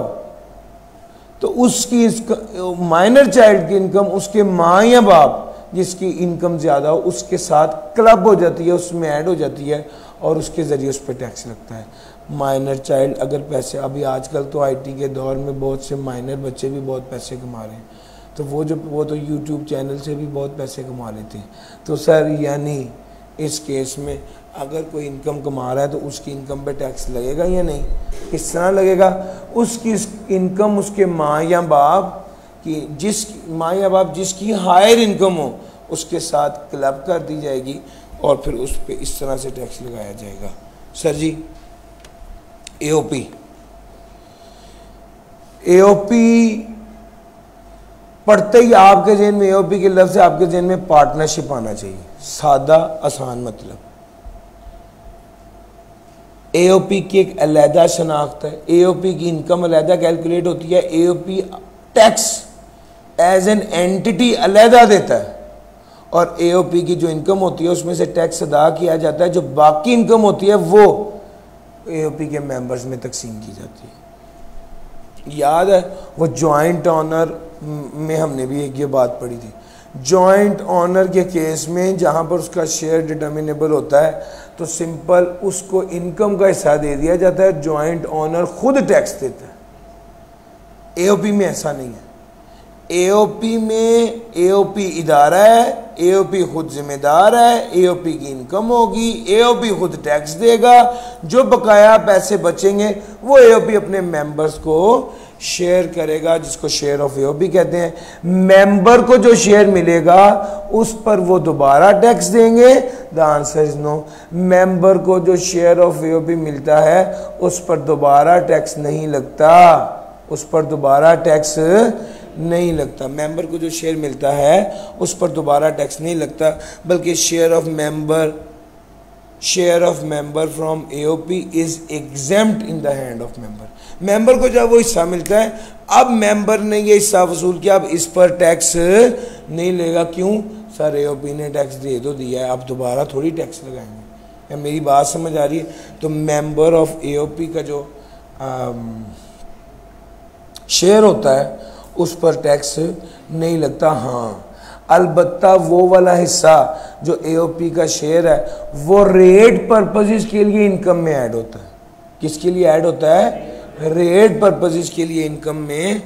[SPEAKER 2] तो उसकी माइनर चाइल्ड की इनकम उसके माँ या बाप जिसकी इनकम ज़्यादा हो उसके साथ क्लब हो जाती है, उसमें ऐड हो जाती है और उसके ज़रिए उस पर टैक्स लगता है। माइनर चाइल्ड अगर पैसे, अभी आजकल तो आईटी के दौर में बहुत से माइनर बच्चे भी बहुत पैसे कमा रहे हैं, तो वो तो यूट्यूब चैनल से भी बहुत पैसे कमा लेते हैं। तो सर यानी इस केस में अगर कोई इनकम कमा रहा है तो उसकी इनकम पे टैक्स लगेगा या नहीं? किस तरह लगेगा? उसकी इनकम उसके माँ या बाप की, जिस माँ या बाप जिसकी हायर इनकम हो उसके साथ क्लब कर दी जाएगी और फिर उस पर इस तरह से टैक्स लगाया जाएगा। सर जी एओपी पढ़ते ही आपके जहन में एओपी के लफ्ज़ से आपके जहन में पार्टनरशिप आना चाहिए, सादा आसान मतलब। एओपी की एक अलहदा शनाख्त है, एओपी की इनकम अलहदा कैलकुलेट होती है, AOP tax as an entity अलहदा देता है और एओपी की जो इनकम होती है उसमें से टैक्स अदा किया जाता है, जो बाकी इनकम होती है वो एओपी के मेंबर्स में तकसीम की जाती है। याद है वो जॉइंट ऑनर में हमने भी एक ये बात पढ़ी थी, जॉइंट ऑनर के केस में जहां पर उसका शेयर डिटर्मिनेबल होता है तो सिंपल उसको इनकम का हिस्सा दे दिया जाता है, जॉइंट ऑनर खुद टैक्स देता है। एओपी में ऐसा नहीं है, एओपी में एओपी इदारा है, एओपी खुद जिम्मेदार है, एओपी की इनकम होगी, एओपी खुद टैक्स देगा, जो बकाया पैसे बचेंगे वो एओपी अपने मेंबर्स को शेयर करेगा, जिसको शेयर ऑफ एओपी कहते हैं। मेंबर को जो शेयर मिलेगा उस पर वो दोबारा टैक्स देंगे? The answer is no. Member को जो शेयर ऑफ एओपी मिलता है उस पर दोबारा टैक्स नहीं लगता, उस पर दोबारा टैक्स नहीं लगता। मेंबर को जो शेयर मिलता है उस पर दोबारा टैक्स नहीं लगता, बल्कि share of member from AOP is exempt in the hand of member. Member को जब वो हिस्सा मिलता है, अब मेंबर ने ये हिस्सा वसूल किया, अब इस पर टैक्स नहीं लेगा। क्यों? सर एओपी ने टैक्स दे तो दिया है, अब दोबारा थोड़ी टैक्स लगाएंगे। क्या मेरी बात समझ आ रही है? तो मेंबर ऑफ एओपी का जो शेयर होता है उस पर टैक्स नहीं लगता। हाँ, अलबत्ता वो वाला हिस्सा जो एओपी का शेयर है वो रेट पर्पसेस के लिए इनकम में ऐड होता है। किसके लिए ऐड होता है? रेट पर्पसेस के लिए इनकम में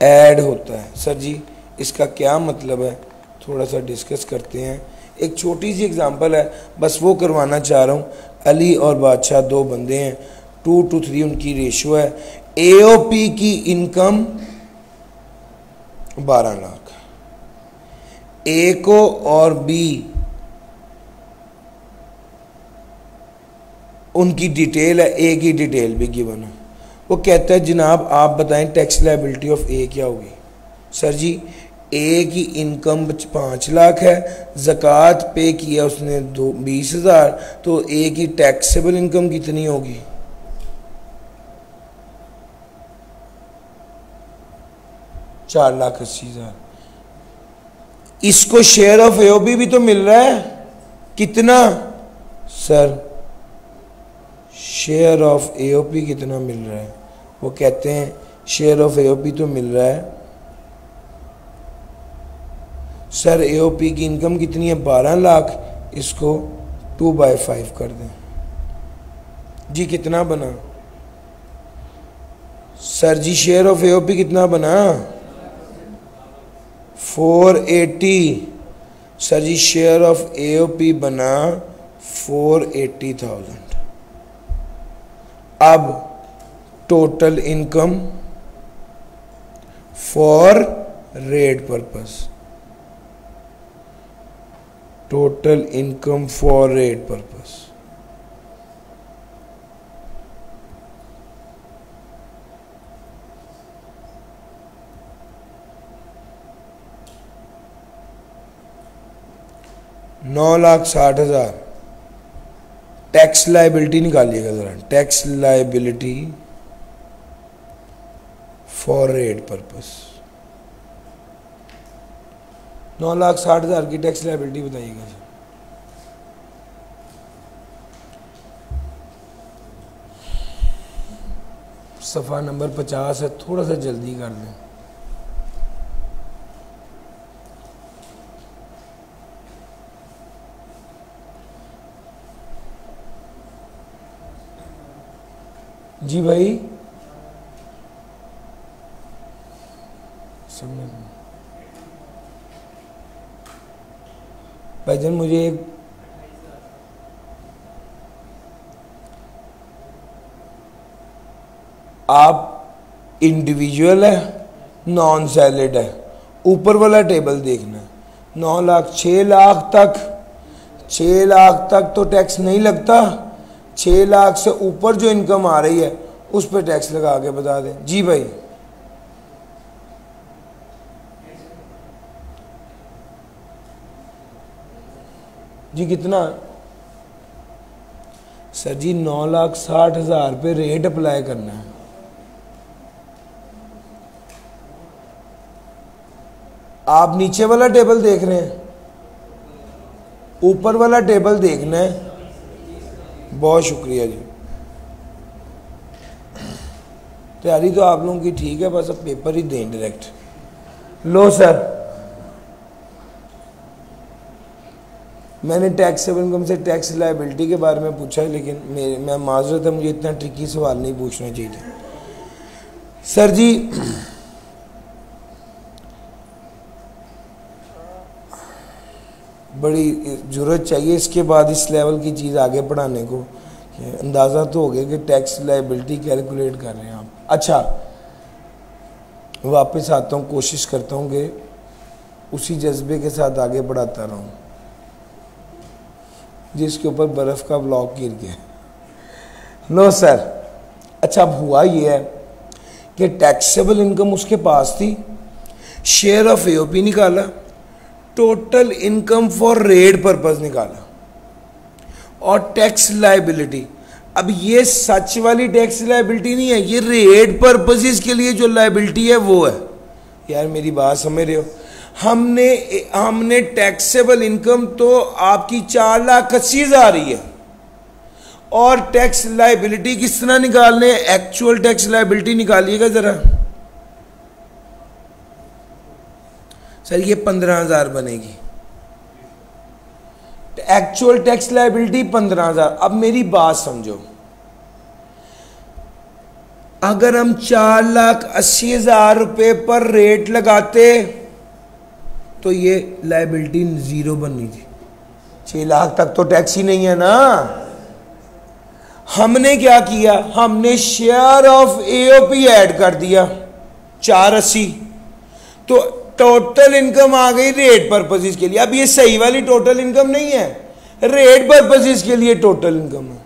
[SPEAKER 2] ऐड होता है। सर जी इसका क्या मतलब है, थोड़ा सा डिस्कस करते हैं। एक छोटी सी एग्जांपल है, बस वो करवाना चाह रहा हूँ। अली और बादशाह दो बंदे हैं, 2:3 उनकी रेशो है। एओपी की इनकम 12 लाख, ए को और बी उनकी डिटेल है, ए की डिटेल भी गिवन है। वो कहता है जनाब आप बताएं टैक्स लायबिलिटी ऑफ ए क्या होगी। सर जी ए की इनकम 5 लाख है, ज़कात पे किया उसने 20,000, तो ए की टैक्सेबल इनकम कितनी होगी? 4,80,000। इसको शेयर ऑफ एओपी भी तो मिल रहा है, कितना? सर शेयर ऑफ एओपी कितना मिल रहा है? वो कहते हैं शेयर ऑफ एओपी तो मिल रहा है सर, एओपी की इनकम कितनी है? 12 लाख, इसको 2/5 कर दें जी, कितना बना? Sir ji share of AOP कितना बना? 480। Sir ji share of AOP बना 480,000। अब total income for rate purpose, total income for rate purpose, $9,60,000। Tax liability निकालिएगा जरा, tax liability for rate purpose. 9,60,000 की टैक्स लायबिलिटी बताइएगा सर। सफ़ा नंबर 50 है, थोड़ा सा जल्दी कर दें। जी भाई समझ भाईजान, मुझे एक आप इंडिविजुअल है, नॉन सैलड है, ऊपर वाला टेबल देखना है। 9 लाख 6 लाख तक, 6 लाख तक तो टैक्स नहीं लगता। 6 लाख से ऊपर जो इनकम आ रही है उस पर टैक्स लगा के बता दें। जी भाई जी कितना सर जी? 9,60,000 पे रेट अप्लाई करना है। आप नीचे वाला टेबल देख रहे हैं, ऊपर वाला टेबल देखना है। बहुत शुक्रिया जी, तैयारी तो आप लोगों की ठीक है, बस अब पेपर ही दें डायरेक्ट। लो सर, मैंने टैक्सेबल इनकम से टैक्स लायबिलिटी के बारे में पूछा है, लेकिन मैं माजरत है, मुझे इतना ट्रिकी सवाल नहीं पूछना चाहिए। सर जी बड़ी ज़रूरत चाहिए इसके बाद इस लेवल की चीज़ आगे पढ़ाने को। अंदाज़ा तो हो गया कि टैक्स लायबिलिटी कैलकुलेट कर रहे हैं आप। अच्छा, वापस आता हूँ, कोशिश करता हूँ कि उसी जज्बे के साथ आगे बढ़ाता रहूँ जिसके ऊपर बर्फ़ का ब्लॉक गिर गया। लो सर, अच्छा अब हुआ ये है कि टैक्सेबल इनकम उसके पास थी, शेयर ऑफ एओपी निकाला, total income for rate purpose निकाला और टैक्स लायबिलिटी। अब ये सच वाली टैक्स लायबिलिटी नहीं है, ये रेट पर्पसेस के लिए जो लायबिलिटी है वो है। यार मेरी बात समझ रहे हो? हमने टैक्सेबल इनकम तो आपकी 4,80,000 ही है, और टैक्स लायबिलिटी किस तरह निकालने? एक्चुअल टैक्स लायबिलिटी निकालिएगा जरा सर। ये 15,000 बनेगी, एक्चुअल टैक्स लायबिलिटी 15,000। अब मेरी बात समझो, अगर हम 4,80,000 रुपए पर रेट लगाते तो ये लायबिलिटी 0 बननी थी। 6 लाख तक तो टैक्स ही नहीं है ना। हमने क्या किया? हमने शेयर ऑफ एओपी ऐड कर दिया 480, तो टोटल इनकम आ गई रेट पर्पसेस के लिए। अब ये सही वाली टोटल इनकम नहीं है, रेट पर्पसेस के लिए टोटल इनकम है।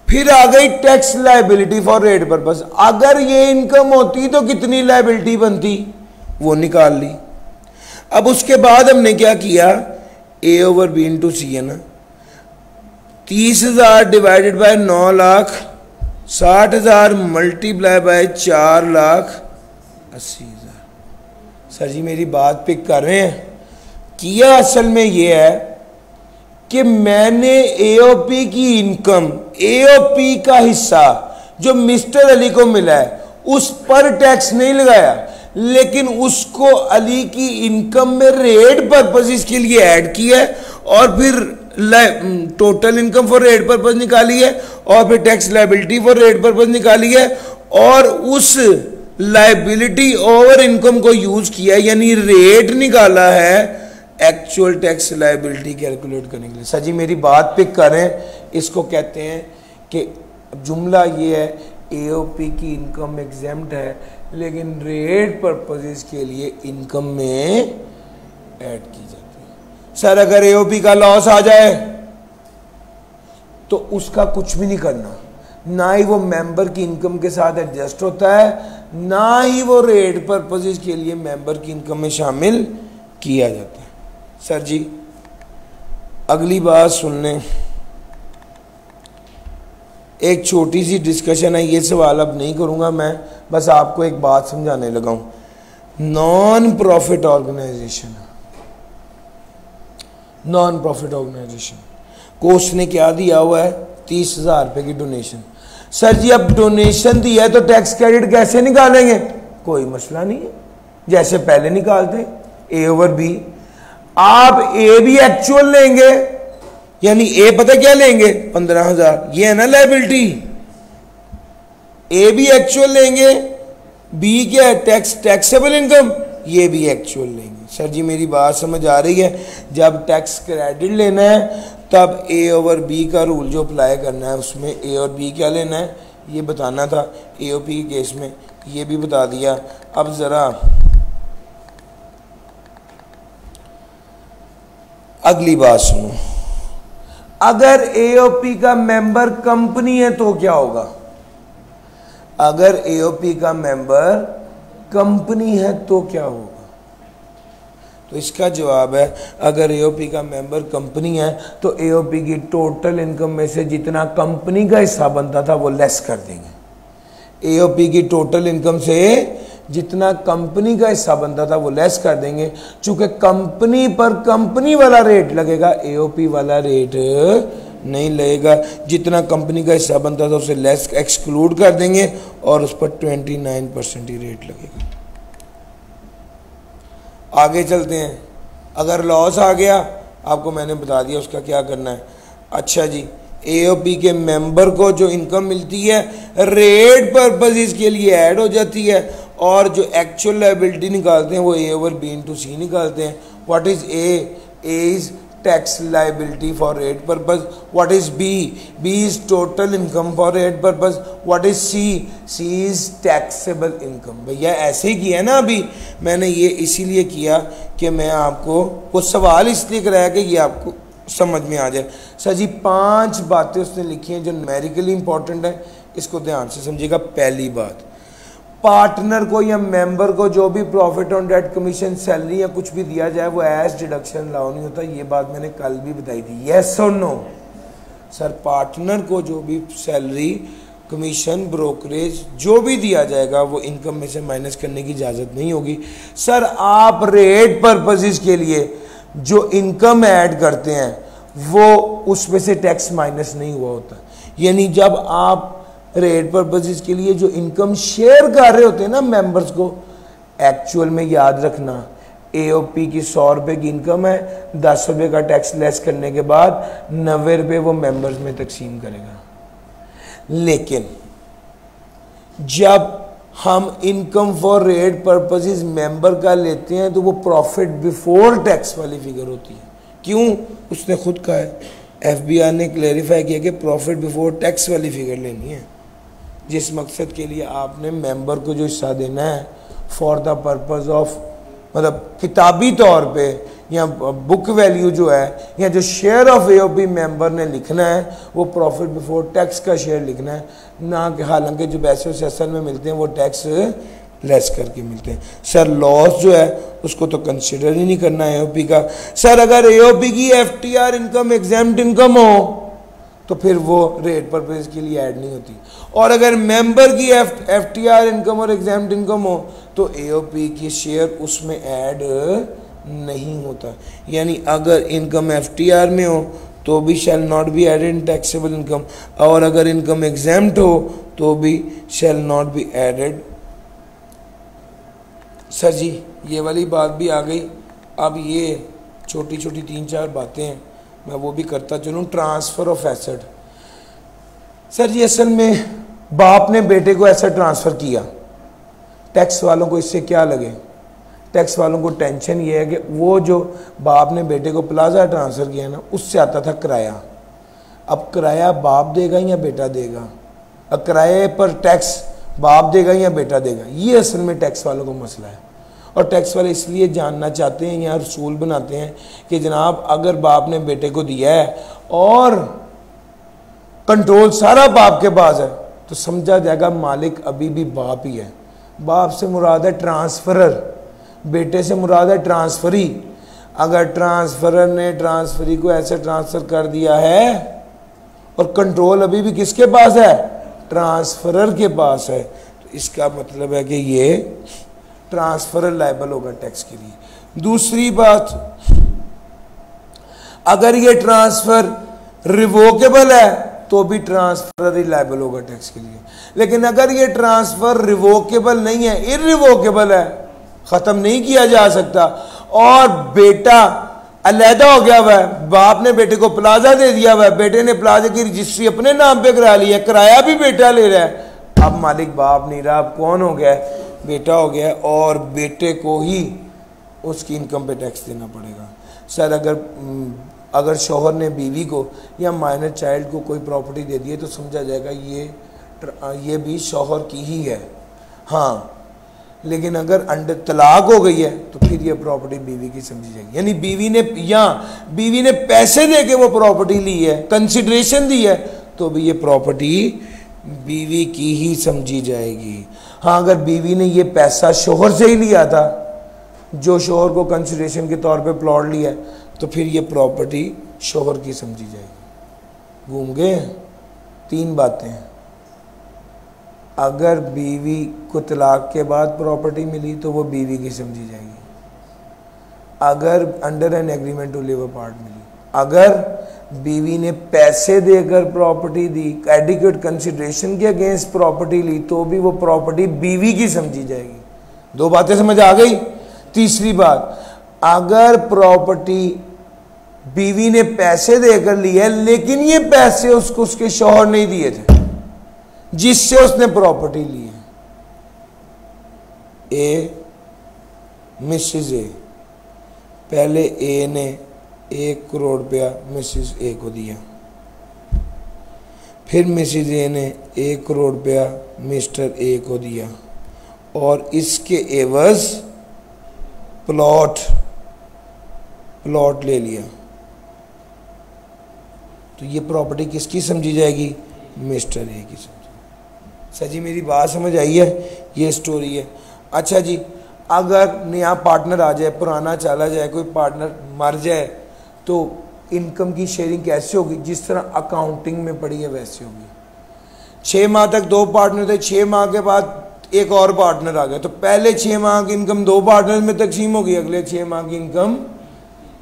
[SPEAKER 2] फिर आ गई tax liability for rate purpose. अगर ये इनकम होती तो कितनी लायबिलिटी बनती, वो निकाल ली। अब उसके बाद हमने क्या किया? A over B into C है ना, 30,000 divided by 9,60,000 multiply by 4,80,000। Sir ji मेरी बात पिक कर रहे हैं? किया असल में ये है कि मैंने एओपी की इनकम, एओपी का हिस्सा जो मिस्टर अली को मिला है उस पर टैक्स नहीं लगाया, लेकिन उसको अली की इनकम में रेट पर्पसेस के लिए ऐड किया है, और फिर total income for rate purpose निकाली है, और फिर tax liability for rate purpose निकाली है, और उस लायबिलिटी ओवर इनकम को यूज किया, यानी रेट निकाला है एक्चुअल टैक्स लायबिलिटी कैलकुलेट करने के लिए। सर जी मेरी बात पिक करें, इसको कहते हैं कि जुमला ये है एओपी की इनकम एग्जेम्प्ट है लेकिन रेट पर्पसेस के लिए इनकम में ऐड की जाती है। सर अगर एओपी का लॉस आ जाए तो उसका कुछ भी नहीं करना, ना ही वो मेंबर की इनकम के साथ एडजस्ट होता है, ना ही वो रेट पर्पसेस के लिए मेंबर की इनकम में शामिल किया जाता है। सर जी अगली बात सुन लें, एक छोटी सी डिस्कशन है, ये सवाल अब नहीं करूंगा मैं, बस आपको एक बात समझाने लगा हूं। नॉन प्रॉफिट ऑर्गेनाइजेशन को उसने क्या दिया हुआ है, 30,000 रुपए की डोनेशन। सर जी अब डोनेशन दिया है तो टैक्स क्रेडिट कैसे निकालेंगे, कोई मसला नहीं है, जैसे पहले निकालते ए ओवर बी। आप ए भी एक्चुअल लेंगे, यानी ए पता क्या लेंगे 15,000, ये है ना लायबिलिटी, ए भी एक्चुअल लेंगे, बी क्या है टैक्सेबल इनकम, ये भी एक्चुअल लेंगे। सर जी मेरी बात समझ आ रही है, जब टैक्स क्रेडिट लेना है तब ए ओवर बी का रूल जो अप्लाई करना है उसमें ए और बी क्या लेना है ये बताना था, एओपी के केस में ये भी बता दिया। अब जरा अगली बात सुनो, अगर एओपी का मेंबर कंपनी है तो क्या होगा, अगर एओपी का मेंबर कंपनी है तो क्या होगा, तो इसका जवाब है अगर एओपी का मेंबर कंपनी है तो एओपी की टोटल इनकम में से जितना कंपनी का हिस्सा बनता था वो लेस कर देंगे। एओपी की टोटल इनकम से जितना कंपनी का हिस्सा बनता था वो लेस कर देंगे। चूंकि कंपनी पर कंपनी वाला रेट लगेगा, एओपी वाला रेट नहीं लगेगा। जितना कंपनी का हिस्सा बनता था उसे लेस एक्सक्लूड कर देंगे और उस पर 29% ही रेट लगेगा। आगे चलते हैं, अगर लॉस आ गया आपको मैंने बता दिया उसका क्या करना है। अच्छा जी, एओपी के मेंबर को जो इनकम मिलती है रेट पर्पसेस के लिए ऐड हो जाती है और जो एक्चुअल लायबिलिटी निकालते हैं वो A over B into C निकालते हैं। What is A is tax liability for rate purpose, what is B is total income for rate purpose, what is C is taxable income. भैया ऐसे ही किया ना, अभी मैंने ये इसीलिए किया कि मैं आपको वो सवाल इसलिए कराया कि ये आपको समझ में आ जाए। सर जी 5 बातें उसने लिखी हैं जो न्यूमेरिकली इंपॉर्टेंट है, इसको ध्यान से समझिएगा। पहली बात, पार्टनर को या मेंबर को जो भी profit on debt commission salary या कुछ भी दिया जाए वो एज डिडक्शन अलाउ नहीं होता। ये बात मैंने कल भी बताई थी, यस और नो। सर पार्टनर को जो भी सैलरी कमीशन ब्रोकरेज जो भी दिया जाएगा वो इनकम में से माइनस करने की इजाज़त नहीं होगी। सर आप रेट पर्पसेस के लिए जो इनकम ऐड करते हैं वो उसमें से टैक्स माइनस नहीं हुआ होता, यानी जब आप रेट पर्पसेस के लिए जो इनकम शेयर कर रहे होते हैं ना मेंबर्स को, एक्चुअल में याद रखना एओपी की 100 रुपये की इनकम है, 10 रुपये का टैक्स लेस करने के बाद 90 रुपये वो मेंबर्स में तकसीम करेगा। लेकिन जब हम income for rate purposes member का लेते हैं तो वो प्रॉफिट बिफोर टैक्स वाली फिगर होती है। क्यों? उसने खुद कहा है, एफबीआई ने क्लेरिफाई किया कि प्रॉफिट बिफोर टैक्स वाली फिगर लेनी है, जिस मकसद के लिए आपने मेंबर को जो हिस्सा देना है फॉर द पर्पस ऑफ, मतलब किताबी तौर पे या बुक वैल्यू जो है या जो शेयर ऑफ एओपी मेंबर ने लिखना है वो प्रॉफिट बिफोर टैक्स का शेयर लिखना है, ना कि हालांकि जो पैसे उसे असल में मिलते हैं वो टैक्स लेस करके मिलते हैं। सर लॉस जो है उसको तो कंसिडर ही नहीं करना है एओपी का। सर अगर एओपी की एफटीआर इनकम एग्जेम्प्ट इनकम हो तो फिर वो रेट पर्पस के लिए ऐड नहीं होती, और अगर मेंबर की एफटीआर इनकम और एग्जेम्प्ट इनकम हो तो एओपी की शेयर उसमें ऐड नहीं होता। यानी अगर इनकम एफटीआर में हो तो भी shall not be added in taxable income, और अगर इनकम एग्जेम्प्ट हो तो भी shall not be added. Sir ji ये वाली बात भी आ गई। अब ये छोटी छोटी 3-4 बातें हैं, मैं वो भी करता चलूँ। ट्रांसफ़र ऑफ एसेट, सर जी असल में बाप ने बेटे को एसेट ट्रांसफ़र किया, टैक्स वालों को इससे क्या लगे? टैक्स वालों को टेंशन ये है कि वो जो बाप ने बेटे को प्लाजा ट्रांसफ़र किया ना, उससे आता था किराया। अब किराया बाप देगा या बेटा देगा? अब किराए पर टैक्स बाप देगा या बेटा देगा? ये असल में टैक्स वालों को मसला है। और टैक्स वाले इसलिए जानना चाहते हैं या रसूल बनाते हैं कि जनाब अगर बाप ने बेटे को दिया है और कंट्रोल सारा बाप के पास है तो समझा जाएगा मालिक अभी भी बाप ही है। बाप से मुराद है ट्रांसफरर, बेटे से मुराद है ट्रांसफरी। अगर ट्रांसफरर ने ट्रांसफरी को ऐसे ट्रांसफ़र कर दिया है और कंट्रोल अभी भी किसके पास है? ट्रांसफरर के पास है, तो इसका मतलब है कि ये ट्रांसफरर लायबल होगा टैक्स के लिए। दूसरी बात, अगर ये ट्रांसफ़र रिवोकेबल है तो भी ट्रांसफरर ही लायबल होगा टैक्स के लिए। लेकिन अगर ये ट्रांसफ़र रिवोकेबल नहीं है, इर्रिवोकेबल है, ख़त्म नहीं किया जा सकता, और बेटा अलहदा हो गया हुआ है, बाप ने बेटे को प्लाजा दे दिया हुआ है, बेटे ने प्लाजा की रजिस्ट्री अपने नाम पे करा ली है, किराया भी बेटा ले रहा है, अब मालिक बाप नहीं रहा, अब कौन हो गया? बेटा हो गया, और बेटे को ही उसकी इनकम पे टैक्स देना पड़ेगा। सर अगर शौहर ने बीवी को या माइनर चाइल्ड को कोई प्रॉपर्टी दे दी है तो समझा जाएगा ये भी शौहर की ही है। हाँ, लेकिन अगर अंडर तलाक हो गई है तो फिर ये प्रॉपर्टी बीवी की समझी जाएगी। यानी बीवी ने पैसे दे के वो प्रॉपर्टी ली है, कंसिडरेशन दी है, तो भी ये प्रॉपर्टी बीवी की ही समझी जाएगी। हाँ, अगर बीवी ने ये पैसा शौहर से ही लिया था, जो शौहर को कंसिडरेशन के तौर पे प्लॉट लिया है, तो फिर ये प्रॉपर्टी शौहर की समझी जाएगी। घूम गए? 3 बातें। अगर बीवी को तलाक के बाद प्रॉपर्टी मिली तो वो बीवी की समझी जाएगी। अगर under an agreement to live apart मिली, अगर बीवी ने पैसे देकर प्रॉपर्टी दी, एडिक्वेट कंसिडरेशन के अगेंस्ट प्रॉपर्टी ली, तो भी वो प्रॉपर्टी बीवी की समझी जाएगी। 2 बातें समझ आ गई? तीसरी बात, अगर प्रॉपर्टी बीवी ने पैसे देकर ली है लेकिन ये पैसे उसको उसके शौहर नहीं दिए थे जिससे उसने प्रॉपर्टी ली है, मिसेस ए, पहले ए ने 1 करोड़ रुपया मिसेस ए को दिया, फिर मिसेस ए ने 1 करोड़ रुपया मिस्टर ए को दिया, और इसके एवज प्लॉट ले लिया, तो ये प्रॉपर्टी किसकी समझी जाएगी? मिस्टर ए की समझी। सर जी मेरी बात समझ आई है? ये स्टोरी है। अच्छा जी, अगर नया पार्टनर आ जाए, पुराना चला जाए, कोई पार्टनर मर जाए, तो इनकम की शेयरिंग कैसे होगी? जिस तरह अकाउंटिंग में पड़ी है वैसे होगी। 6 माह तक 2 पार्टनर थे, 6 माह के बाद एक और पार्टनर आ गया, तो पहले 6 माह की इनकम 2 पार्टनर्स में तकसीम होगी, अगले 6 माह की इनकम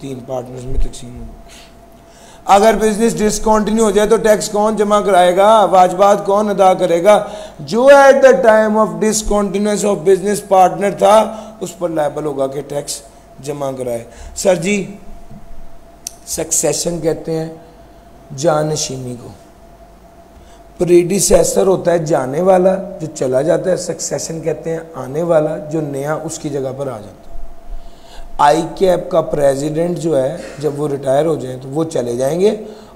[SPEAKER 2] 3 पार्टनर्स में तकसीम होगी। अगर बिजनेस डिसकंटिन्यू हो जाए तो टैक्स कौन जमा कराएगा? वाजबात कौन अदा करेगा? जो at the time of discontinuance of business partner था उस पर लायबल होगा कि टैक्स जमा कराए। सर जी सक्सेशन कहते हैं जानशीनी को, प्रीडिसेसर होता है जाने वाला जो चला जाता है, सक्सेशन कहते हैं आने वाला जो नया उसकी जगह पर आ जाता है। ICAP का प्रेसिडेंट जो है जब वो रिटायर हो जाए तो वो चले जाएंगे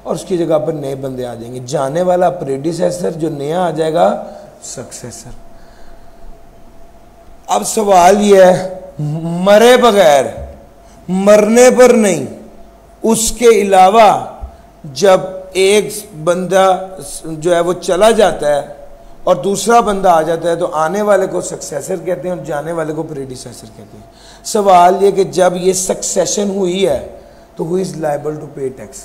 [SPEAKER 2] और उसकी जगह पर नए बंदे आ जाएंगे। जाने वाला प्रीडिसेसर, जो नया आ जाएगा सक्सेसर। अब सवाल ये है, मरे बगैर, मरने पर नहीं, उसके अलावा जब एक बंदा जो है वो चला जाता है और दूसरा बंदा आ जाता है तो आने वाले को सक्सेसर कहते हैं और जाने वाले को प्रीडिसेसर कहते हैं। सवाल ये कि जब ये सक्सेशन हुई है तो हु इज लायबल टू पे टैक्स?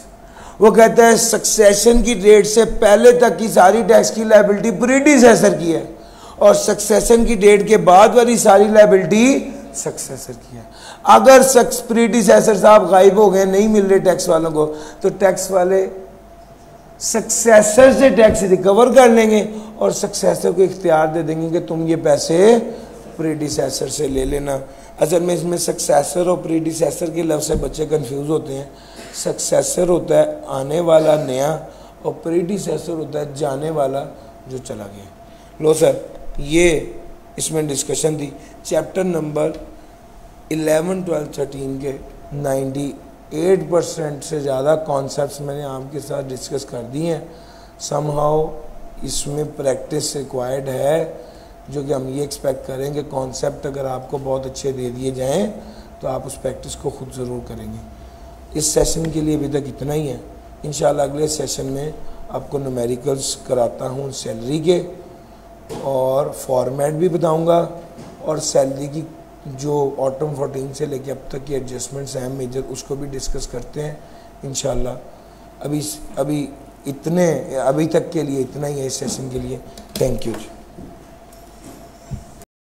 [SPEAKER 2] वो कहता है सक्सेशन की डेट से पहले तक की सारी टैक्स की लायबिलिटी प्रीडिसेसर की है और सक्सेशन की डेट के बाद वाली सारी लायबिलिटी सक्सेसर की है। अगर प्रीडिसेसर साहब गायब हो गए, नहीं मिल रहे टैक्स वालों को, तो टैक्स वाले सक्सेसर से टैक्स रिकवर कर लेंगे और सक्सेसर को इख्तियार दे देंगे कि तुम ये पैसे प्रीडिसेसर से ले लेना। असल में इसमें सक्सेसर और प्रीडिसेसर के लफ्ज़ से बच्चे कंफ्यूज होते हैं। सक्सेसर होता है आने वाला नया और प्रीडिसेसर होता है जाने वाला जो चला गया। लो सर, ये इसमें डिस्कशन थी। चैप्टर नंबर 11, 12, 13 के 98% से ज़्यादा कॉन्सेप्ट्स मैंने आपके साथ डिस्कस कर दिए हैं। समहाउ इसमें प्रैक्टिस रिक्वायर्ड है, जो कि हम ये एक्सपेक्ट करें कि कॉन्सेप्ट अगर आपको बहुत अच्छे दे दिए जाएं तो आप उस प्रैक्टिस को ख़ुद ज़रूर करेंगे। इस सेशन के लिए अभी तक इतना ही है। इंशाल्लाह अगले सेशन में आपको न्यूमेरिकल्स कराता हूँ सैलरी के, और फॉर्मेट भी बताऊँगा, और सैलरी की जो ऑटम 14 से लेके अब तक की एडजस्टमेंट्स हैं मेजर, उसको भी डिस्कस करते हैं इंशाल्लाह। अभी तक के लिए इतना ही है इस सेशन के लिए। Thank you.